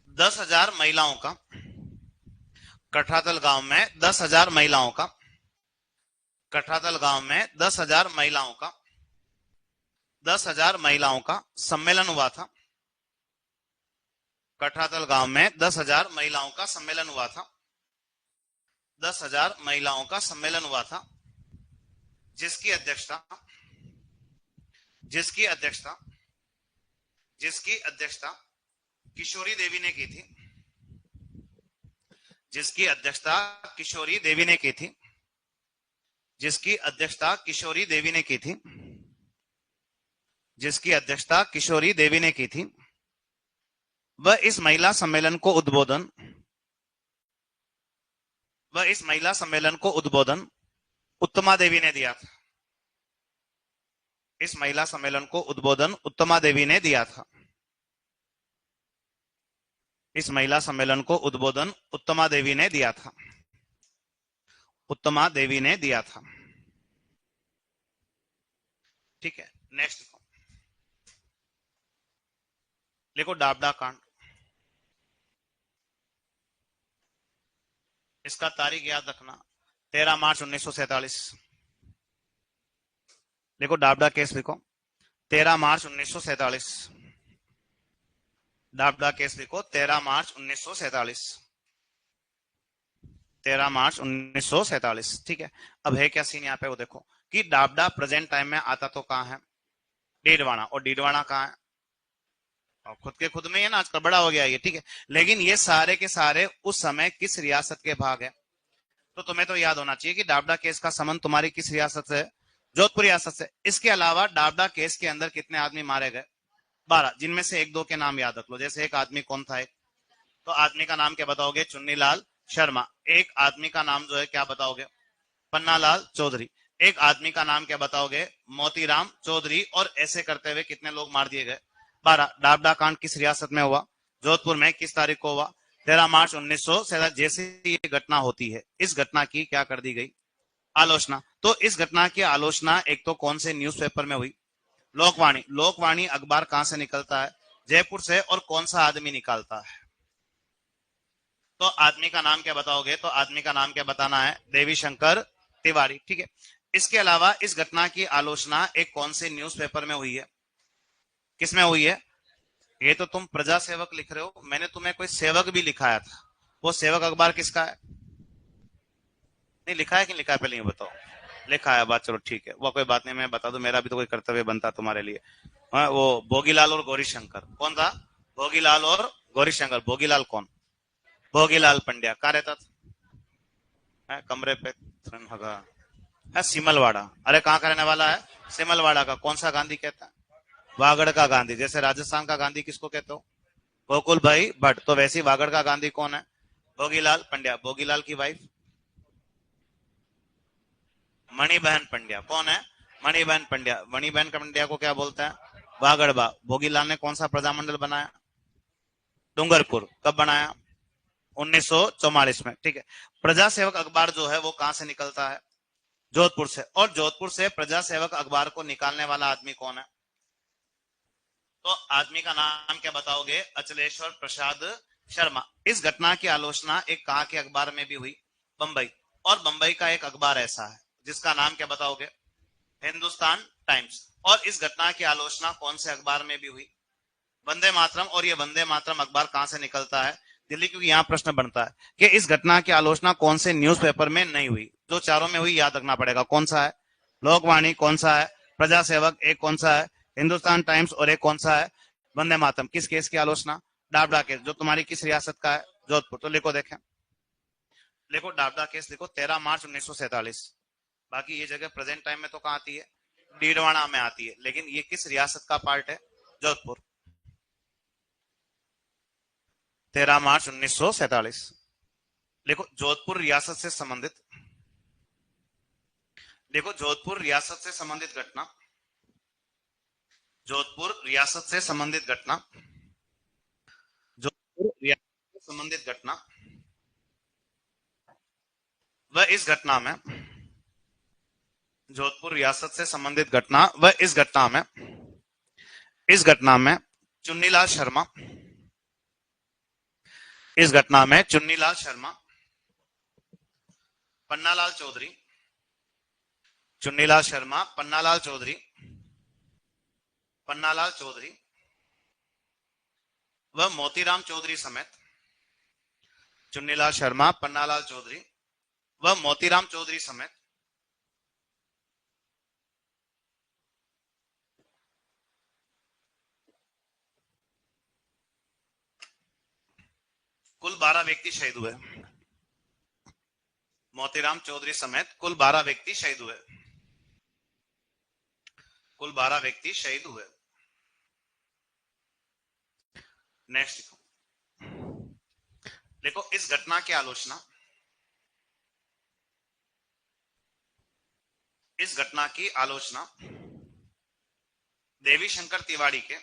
S1: 10,000 महिलाओं का कठरातल गांव में 10,000 महिलाओं का कठरातल गांव में 10,000 महिलाओं का 10,000 महिलाओं का सम्मेलन हुआ था। कठरातल गांव में 10,000 महिलाओं का सम्मेलन हुआ था। 10,000 महिलाओं का सम्मेलन हुआ था, जिसकी अध्यक्षता किशोरी देवी ने की थी। जिसकी अध्यक्षता किशोरी देवी ने की थी। जिसकी अध्यक्षता किशोरी देवी ने की थी। जिसकी अध्यक्षता किशोरी देवी ने की थी। वह इस महिला सम्मेलन को उद्बोधन उत्तमा देवी ने दिया था। इस महिला सम्मेलन को उद्बोधन उत्तमा देवी ने दिया था। इस महिला सम्मेलन को उद्बोधन उत्तमा देवी ने दिया था। उत्तमा देवी ने दिया था। ठीक है, नेक्स्ट लिखो डाबडा कांड। इसका तारीख याद रखना 13 मार्च 1947। देखो डाबडा केस लिखो 13 मार्च 1947। डाबडा केस लिखो 13 मार्च 1947। 13 मार्च 1947। ठीक है, अब है क्या सीन यहाँ पे वो देखो कि डाबडा प्रेजेंट टाइम में आता तो कहाँ है, डीडवाना, और डीडवाना कहाँ है, और खुद के खुद में है ना, आजकल बड़ा हो गया ये। ठीक है, लेकिन ये सारे के सारे उस समय किस रियासत के भाग है, तो तुम्हें तो याद होना चाहिए कि डाबडा केस का संबंध तुम्हारी किस रियासत से, जोधपुर रियासत से। इसके अलावा डाबडा केस के अंदर कितने आदमी मारे गए, 12, जिनमें से एक दो के नाम याद रख लो। जैसे एक आदमी कौन था, एक तो आदमी का नाम क्या बताओगे, चुन्नीलाल शर्मा। एक आदमी का नाम जो है क्या बताओगे, पन्नालाल चौधरी। एक आदमी का नाम क्या बताओगे, मोतीराम चौधरी। और ऐसे करते हुए कितने लोग मार दिए गए, 12। डाबडा कांड किस रियासत में हुआ, जोधपुर में। किस तारीख को हुआ, 13 मार्च 1947। जैसे ये घटना होती है, इस घटना की क्या कर दी गई, आलोचना। तो इस घटना की आलोचना एक तो कौन से न्यूज़पेपर में हुई, लोकवाणी। लोकवाणी अखबार कहां से निकलता है, जयपुर से। और कौन सा आदमी निकालता है, तो आदमी का नाम क्या बताओगे, तो आदमी का नाम क्या बताना है, देवी शंकर तिवारी। ठीक है, इसके अलावा इस घटना की आलोचना एक कौन से न्यूज़पेपर में हुई है, किसमें हुई है। ये तो तुम प्रजा सेवक लिख रहे हो, मैंने तुम्हें कोई सेवक भी लिखाया था। वो सेवक अखबार किसका है, नहीं लिखा है कि लिखा है, पहले ये बताओ। लिखा है, बात चलो ठीक है, वो कोई बात नहीं, मैं बता दूं, मेरा भी तो कोई कर्तव्य बनता तुम्हारे लिए। हाँ, वो भोगीलाल और गौरीशंकर। कौन था, भोगीलाल और गौरीशंकर। भोगीलाल कौन, भोगीलाल पंड्या। कहाँ रहता था, कमरे पे है, सिमलवाड़ा। अरे कहाँ का रहने वाला है, सिमलवाड़ा का। कौन सा गांधी कहता है, वागड़ का गांधी। जैसे राजस्थान का गांधी किसको कहते हो, गोकुल भाई भट्ट। तो वैसे वागड़ का गांधी कौन है, भोगीलाल पंड्या। भोगीलाल की वाइफ मणिबहन पंड्या। कौन है, मणिबहन पंड्या। मणिबहन पंड्या को क्या बोलते हैं, वागड़बा। भोगीलाल ने कौन सा प्रजामंडल बनाया, डूंगरपुर। कब बनाया, 1944 में। ठीक है, प्रजा सेवक अखबार जो है वो कहां से निकलता है, जोधपुर से। और जोधपुर से प्रजा सेवक अखबार को निकालने वाला आदमी कौन है, तो आदमी का नाम क्या बताओगे, अचलेश्वर प्रसाद शर्मा। इस घटना की आलोचना एक कहां के अखबार में भी हुई, बंबई। और बंबई का एक अखबार ऐसा है जिसका नाम क्या बताओगे, हिंदुस्तान टाइम्स। और इस घटना की आलोचना कौन से अखबार में भी हुई, वंदे मातरम। और ये वंदे मातरम अखबार कहां से निकलता है, दिल्ली। क्योंकि यहाँ प्रश्न बनता है कि इस घटना की आलोचना कौन से न्यूज़पेपर में नहीं हुई, जो चारों में हुई याद रखना पड़ेगा। कौन सा है, लोकवाणी। कौन सा है, प्रजा सेवक। एक कौन सा है, हिंदुस्तान टाइम्स। और एक कौन सा है, वंदे मातरम। किस केस की आलोचना, डाबडा केस, जो तुम्हारी किस रियासत का है, जोधपुर। तो लिखो, देखें लिखो डाबडा केस लिखो 13 मार्च 1947। बाकी ये जगह प्रेजेंट टाइम में तो कहाँ आती है, डीडवाना में आती है, लेकिन ये किस रियासत का पार्ट है, जोधपुर। 13 मार्च 1947। देखो जोधपुर रियासत से संबंधित, देखो जोधपुर रियासत से संबंधित घटना, जोधपुर रियासत से संबंधित घटना, जोधपुर रियासत से संबंधित घटना, वह इस घटना में, जोधपुर रियासत से संबंधित घटना, वह इस घटना में चुन्नीलाल शर्मा, इस घटना में चुन्नीलाल शर्मा, पन्नालाल चौधरी, चुन्नीलाल शर्मा, पन्नालाल चौधरी, पन्नालाल चौधरी व मोतीराम चौधरी समेत, चुन्नीलाल शर्मा, पन्नालाल चौधरी व मोतीराम चौधरी समेत कुल 12 व्यक्ति शहीद हुए। मोतीराम चौधरी समेत कुल 12 व्यक्ति शहीद हुए। कुल 12 व्यक्ति शहीद हुए। नेक्स्ट देखो, इस घटना की आलोचना, इस घटना की आलोचना देवी शंकर तिवारी के,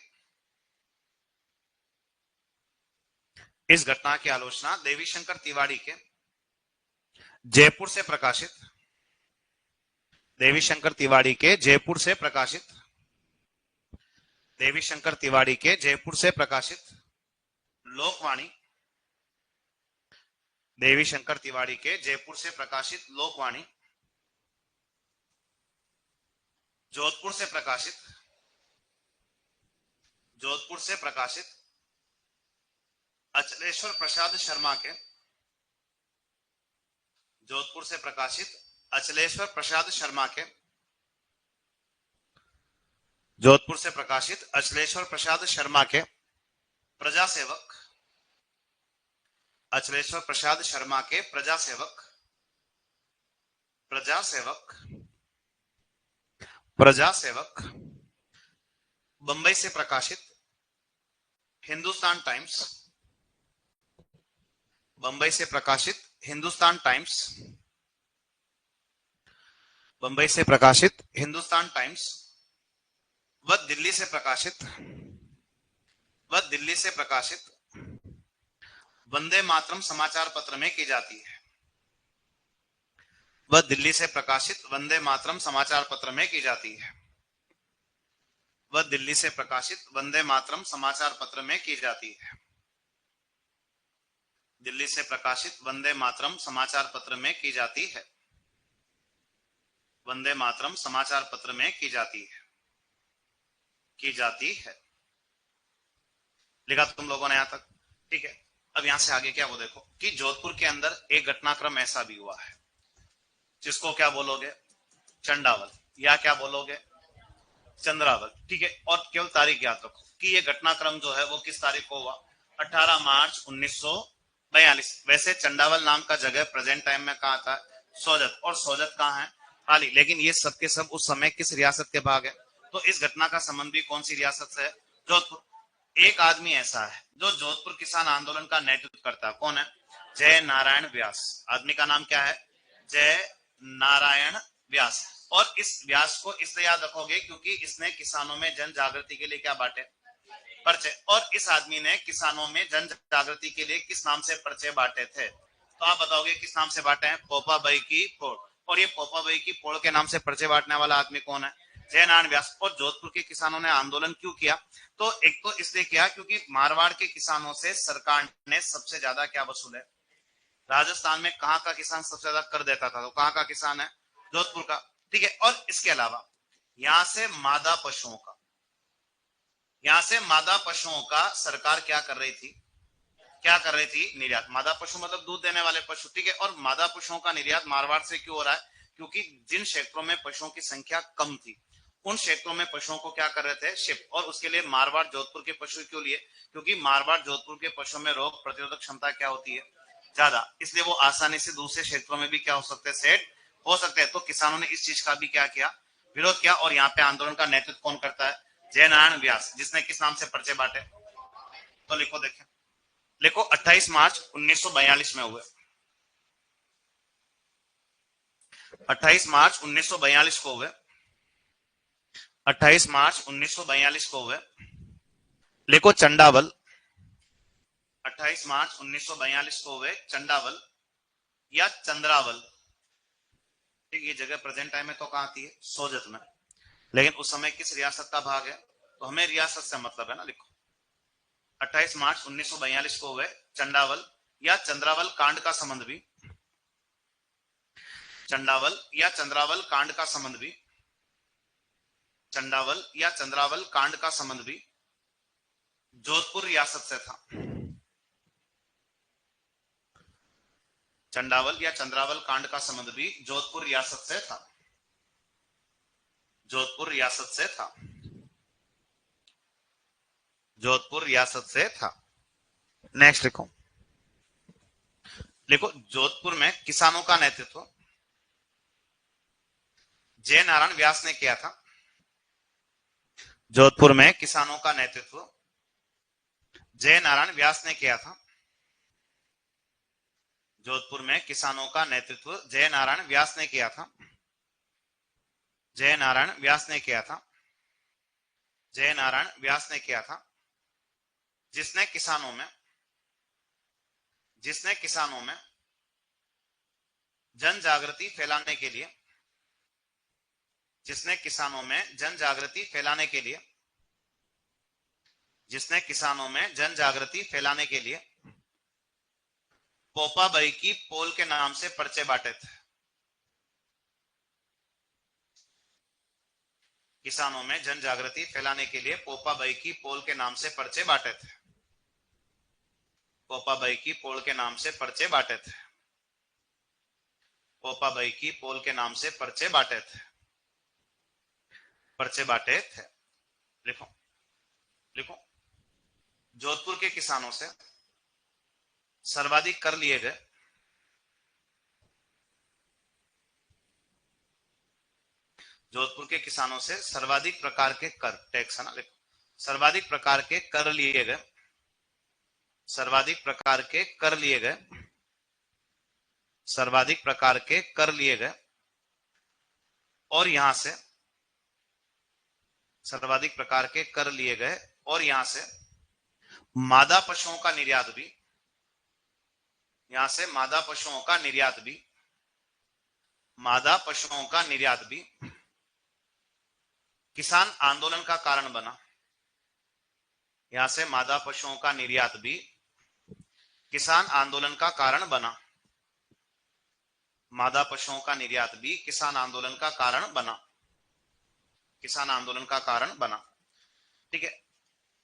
S1: इस घटना की आलोचना देवी शंकर तिवारी के जयपुर से प्रकाशित, देवी शंकर तिवारी के जयपुर से प्रकाशित, देवी शंकर तिवारी के जयपुर से प्रकाशित लोकवाणी, देवी शंकर तिवारी के जयपुर से प्रकाशित लोकवाणी, जोधपुर से प्रकाशित, जोधपुर से प्रकाशित अचलेश्वर प्रसाद शर्मा के, जोधपुर से प्रकाशित अचलेश्वर प्रसाद शर्मा के, जोधपुर से प्रकाशित अचलेश्वर प्रसाद शर्मा के प्रजा सेवक, अचलेश्वर प्रसाद शर्मा के प्रजा सेवक, प्रजा सेवक, प्रजा सेवक बंबई से प्रकाशित हिंदुस्तान टाइम्स, बंबई से प्रकाशित हिंदुस्तान टाइम्स, बंबई से प्रकाशित हिंदुस्तान टाइम्स व दिल्ली से प्रकाशित, व दिल्ली से प्रकाशित वंदे मातरम समाचार पत्र में की जाती है, वह दिल्ली से प्रकाशित वंदे मातरम समाचार पत्र में की जाती है, वह दिल्ली से प्रकाशित वंदे मातरम समाचार पत्र में की जाती है, दिल्ली से प्रकाशित वंदे मातरम समाचार पत्र में की जाती है, वंदे मातरम समाचार पत्र में की जाती है, की जाती है। लिखा तुम लोगों ने यहां तक, ठीक है। अब यहां से आगे क्या, वो देखो कि जोधपुर के अंदर एक घटनाक्रम ऐसा भी हुआ है जिसको क्या बोलोगे, चंडावल, या क्या बोलोगे, चंद्रावल, ठीक है। और केवल तारीख याद रखो कि ये घटनाक्रम जो है वो किस तारीख को हुआ, 18 मार्च 1942। वैसे चंडावल नाम का जगह प्रेजेंट टाइम में कहा था, सोजत, और सोजत कहाँ है, हाली, लेकिन ये सब के सब उस समय किस रियासत के भाग है, तो इस घटना का संबंध भी कौन सी रियासत से है, जोधपुर। एक आदमी ऐसा है जो जोधपुर किसान आंदोलन का नेतृत्व करता है, कौन है, जय नारायण व्यास। आदमी का नाम क्या है, जय नारायण व्यास। और इस व्यास को इसलिए याद रखोगे क्योंकि इसने किसानों में जन जागृति के लिए क्या बांटे, पर्चे। और इस आदमी ने किसानों में जन जागृति के लिए किस नाम से पर्चे बांटे थे, तो आप बताओगे किस नाम से बांटे हैं, पोपाबाई की पोड़। और ये पोपाबाई की पोड़ के नाम से पर्चे बांटने वाला आदमी कौन है, जय नारायण व्यास। और जोधपुर के किसानों ने आंदोलन क्यों किया, तो एक तो इसलिए किया क्योंकि मारवाड़ के किसानों से सरकार ने सबसे ज्यादा क्या वसूले, राजस्थान में कहाँ का किसान सबसे ज्यादा कर देता था, तो कहाँ का किसान है, जोधपुर का, ठीक है। और इसके अलावा यहां से मादा पशुओं का, यहां से मादा पशुओं का सरकार क्या कर रही थी, क्या कर रही थी, निर्यात। मादा पशु मतलब दूध देने वाले पशु, ठीक है। और मादा पशुओं का निर्यात मारवाड़ से क्यों हो रहा है, क्योंकि जिन क्षेत्रों में पशुओं की संख्या कम थी उन क्षेत्रों में पशुओं को क्या कर रहे थे, शिफ्ट। और उसके लिए मारवाड़ जोधपुर के पशु क्यों लिए, क्योंकि मारवाड़ जोधपुर के पशुओं में रोग प्रतिरोधक क्षमता क्या होती है, ज्यादा, इसलिए वो आसानी से दूसरे क्षेत्रों में भी क्या हो सकते हैं, सेट हो सकते हैं। तो किसानों ने इस चीज का भी क्या किया, विरोध किया। और यहाँ पे आंदोलन का नेतृत्व कौन करता है, जय नारायण व्यास, जिसने किस नाम से पर्चे बांटे, तो लिखो, देखें, लिखो 28 मार्च 1942 में हुए, 28 मार्च 1942 को हुए, 28 मार्च 1942 को हुए। लिखो चंडावल, 28 मार्च 1942 को हुए चंडावल या चंद्रावल, ठीक, ये जगह प्रेजेंट टाइम में तो कहाँ आती है, सोजत में, लेकिन उस समय किस रियासत का भाग है, तो हमें रियासत से मतलब है ना। लिखो 28 मार्च 1942 को हुए चंडावल या चंद्रावल कांड का संबंध भी, चंडावल या चंद्रावल कांड का संबंध भी, चंडावल या चंद्रावल कांड का संबंध भी जोधपुर रियासत से था। चंडावल या चंद्रावल कांड का संबंध भी जोधपुर रियासत से था, जोधपुर रियासत से था, जोधपुर रियासत से था। नेक्स्ट लिखो, लिखो जोधपुर में किसानों का नेतृत्व जय नारायण व्यास ने किया था। जोधपुर में किसानों का नेतृत्व जय नारायण व्यास ने किया था। जोधपुर में किसानों का नेतृत्व जय नारायण व्यास ने किया था, जय नारायण व्यास ने किया था, जय नारायण व्यास ने किया था, जिसने किसानों में जन जागृति फैलाने के लिए, जिसने किसानों में जन जागृति फैलाने के लिए, जिसने किसानों में जन जागृति फैलाने के लिए पोपा भाई की पोल के नाम से पर्चे बांटे थे। किसानों में जन जागृति फैलाने के लिए पोपा भाई की पोल के नाम से पर्चे बांटे थे, पोपा भाई की पोल के नाम से पर्चे बांटे थे, पोपा भाई की पोल के नाम से पर्चे बांटे थे, पर्चे बांटे थे। लिखो, लिखो जोधपुर के किसानों से सर्वाधिक कर लिए गए, जोधपुर के किसानों से सर्वाधिक प्रकार के कर, टैक्स है ना, लिखो सर्वाधिक प्रकार के कर लिए गए, सर्वाधिक प्रकार के कर लिए गए, सर्वाधिक प्रकार के कर लिए गए, और यहां से सर्वाधिक प्रकार के कर लिए गए, और यहां से मादा पशुओं का निर्यात भी, यहां से मादा पशुओं का निर्यात भी, मादा पशुओं का निर्यात भी किसान आंदोलन का कारण बना। यहां से मादा पशुओं का निर्यात भी किसान आंदोलन का कारण बना, मादा पशुओं का निर्यात भी किसान आंदोलन का कारण बना, किसान आंदोलन का कारण बना। ठीक है,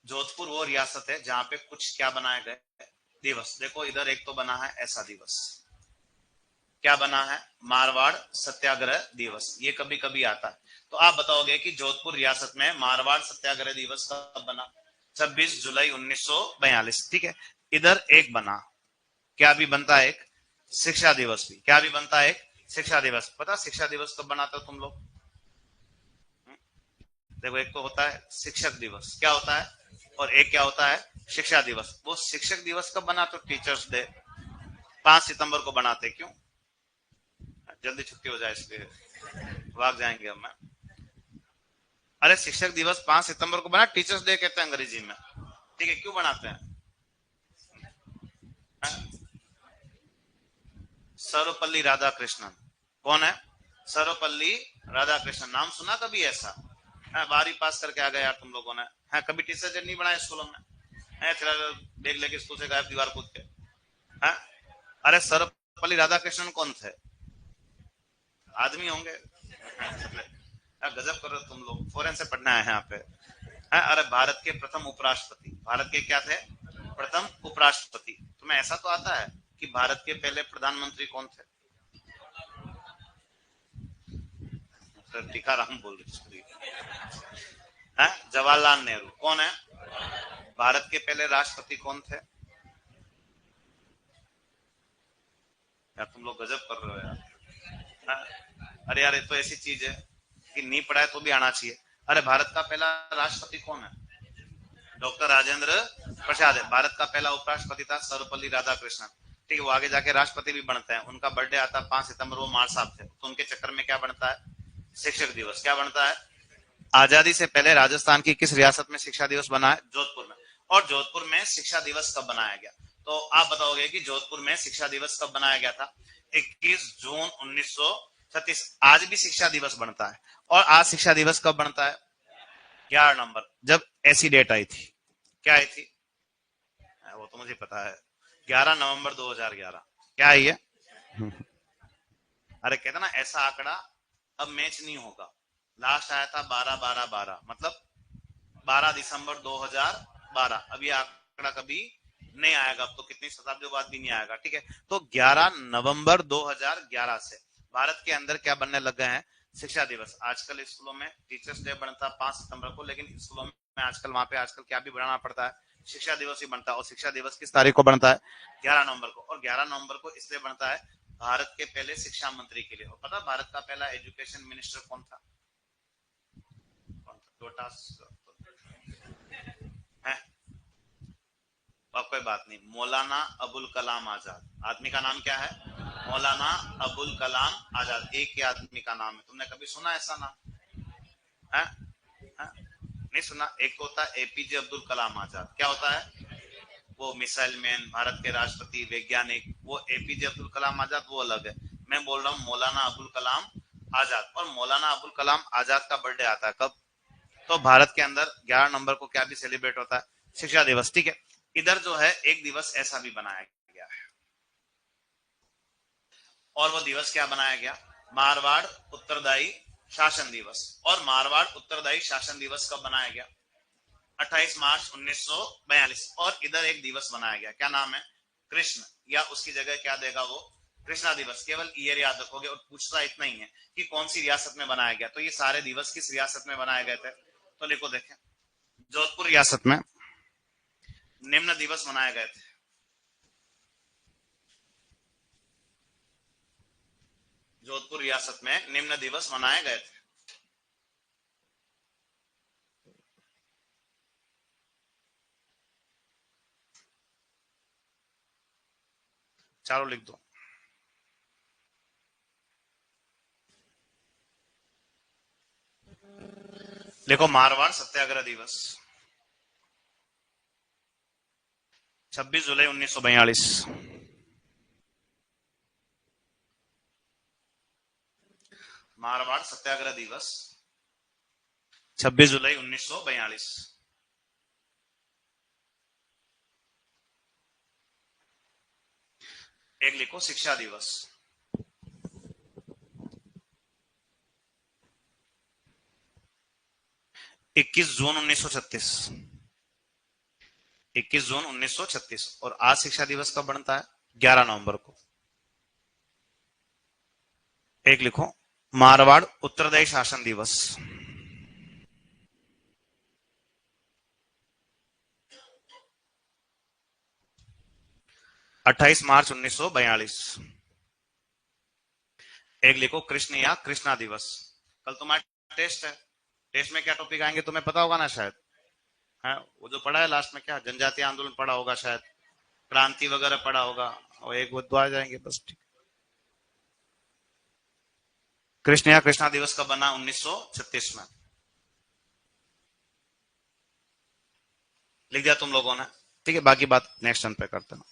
S1: जोधपुर वो रियासत है जहां पे कुछ क्या बनाए गए दिवस, देखो इधर एक तो बना है ऐसा दिवस, क्या बना है, मारवाड़ सत्याग्रह दिवस, ये कभी कभी आता है। तो आप बताओगे कि जोधपुर रियासत में मारवाड़ सत्याग्रह दिवस कब बना, 26 जुलाई 1942। ठीक है, इधर एक बना, क्या भी बनता है एक शिक्षा दिवस भी, क्या भी बनता है एक शिक्षा दिवस। पता शिक्षा दिवस कब बनाते हो तुम लोग, देखो एक तो होता है शिक्षक दिवस, क्या होता है, और एक क्या होता है शिक्षा दिवस। वो शिक्षक दिवस कब बना, तो टीचर्स डे 5 सितंबर को बनाते, क्यों, जल्दी छुट्टी हो जाए इसलिए भाग जाएंगे हम। अरे शिक्षक दिवस 5 सितंबर को बना, टीचर्स डे कहते हैं अंग्रेजी में। ठीक है, क्यों बनाते हैं, सर्वपल्ली राधाकृष्णन, कौन है, सर्वपल्ली राधाकृष्णन, नाम सुना कभी ऐसा, 12वीं पास करके आ गए यार तुम लोगों ने, है कभी टीचर डे नहीं बनाया स्कूलों में, है फिर देख लेके स्कूल से गायब दीवार कूद के, है। अरे सर्वपल्ली राधाकृष्णन कौन थे, आदमी होंगे, गजब करो तुम लोग, फॉरेन से पढ़ना है यहाँ पे, है। अरे भारत के प्रथम उपराष्ट्रपति, भारत के क्या थे, प्रथम उपराष्ट्रपति। तुम्हें ऐसा तो आता है कि भारत के पहले प्रधानमंत्री कौन थे, टीकाराम बोल रहे, जवाहरलाल नेहरू। कौन है, भारत के पहले राष्ट्रपति कौन थे, यार तुम लोग गजब कर रहे हो यार। अरे यार ये तो ऐसी चीज है कि नहीं पढ़ा है तो भी आना चाहिए। अरे भारत का पहला राष्ट्रपति कौन है, डॉक्टर राजेंद्र प्रसाद है। भारत का पहला उपराष्ट्रपति था सर्वपल्ली राधाकृष्णन। ठीक है, वो आगे जाके राष्ट्रपति भी बनते हैं, उनका बर्थडे आता है 5 सितंबर, वो मार साहब थे, तो उनके चक्कर में क्या बनता है, शिक्षक दिवस। क्या बनता है, आजादी से पहले राजस्थान की किस रियासत में शिक्षा दिवस बना है, जोधपुर में। और जोधपुर में शिक्षा दिवस कब बनाया गया, तो आप बताओगे कि जोधपुर में शिक्षा दिवस कब बनाया गया था, 21 जून 36। आज भी शिक्षा दिवस बनता है। और आज शिक्षा दिवस कब बनता है? 11 नवंबर, जब ऐसी डेट आई थी। क्या आई थी? वो तो मुझे पता है, 11 नवंबर 2011। क्या है ये? अरे कहते ना ऐसा आंकड़ा अब मैच नहीं होगा। लास्ट आया था 12/12/12, मतलब 12 दिसंबर 2012। अब ये आंकड़ा कभी नहीं आएगा, अब तो कितनी शताब्दियों बाद भी नहीं आएगा। ठीक है, तो 11 नवंबर 2011 से भारत के अंदर क्या बनने लग गए हैं? शिक्षा दिवस। आजकल स्कूलों में टीचर्स डे बनता है 5 सितंबर को, लेकिन स्कूलों में आजकल वहां पे आजकल क्या भी बनाना पड़ता है? शिक्षा दिवस ही बनता है। और शिक्षा दिवस किस तारीख को बनता है? 11 नवंबर को। और 11 नवंबर को इसलिए बनता है, भारत के पहले शिक्षा मंत्री के लिए। और पता भारत का पहला एजुकेशन मिनिस्टर कौन था? है? अब कोई बात नहीं, मौलाना अबुल कलाम आजाद। आदमी का नाम क्या है? मौलाना अबुल कलाम आजाद। एक ही आदमी का नाम है। तुमने कभी सुना ऐसा नाम? है? है? नहीं सुना। एक तो होता है एपीजे अब्दुल कलाम आजाद। क्या होता है? वो मिसाइल मैन, भारत के राष्ट्रपति, वैज्ञानिक। वो एपीजे अब्दुल कलाम आजाद वो अलग है। मैं बोल रहा हूँ मौलाना अबुल कलाम आजाद। और मौलाना अबुल कलाम आजाद का बर्थडे आता है कब? तो भारत के अंदर 11 नवंबर को क्या भी सेलिब्रेट होता है? शिक्षा दिवस। ठीक है, इधर जो है एक दिवस ऐसा भी बनाया गया है। और वो दिवस क्या बनाया गया? मारवाड़ उत्तरदायी शासन दिवस। और मारवाड़ उत्तरदायी शासन दिवस कब बनाया गया? 28 मार्च 1942। और इधर एक दिवस बनाया गया, क्या नाम है? कृष्ण, या उसकी जगह क्या देगा वो? कृष्णा दिवस। केवल ईयर याद रखोगे। और पूछता इतना ही है कि कौन सी रियासत में बनाया गया। तो ये सारे दिवस किस रियासत में बनाए गए थे? तो लिखो, देखें, जोधपुर रियासत में निम्न दिवस मनाए गए थे। जोधपुर रियासत में निम्न दिवस मनाए गए थे। चारों लिख दो। देखो, मारवाड़ सत्याग्रह दिवस 26 जुलाई 1942। मारवाड़ सत्याग्रह दिवस 26 जुलाई 1942। एक लिखो शिक्षा दिवस। 21 जून 1936। 21 जून 1936। और आज शिक्षा दिवस कब बनता है? 11 नवंबर को। एक लिखो मारवाड़ उत्तरदायी शासन दिवस। 28 मार्च 1942। एक लिखो कृष्ण या कृष्णा दिवस। कल तुम्हारा टेस्ट है। टेस्ट में क्या टॉपिक आएंगे तुम्हें पता होगा ना शायद? है वो जो पढ़ा है लास्ट में, क्या जनजातीय आंदोलन पढ़ा होगा शायद, क्रांति वगैरह पढ़ा होगा। और एक वो दो आ जाएंगे बस। ठीक। कृष्ण या कृष्णा दिवस कब बना? 1936 में। लिख दिया तुम लोगों ने? ठीक है, बाकी बात नेक्स्ट टर्न पे करते हैं।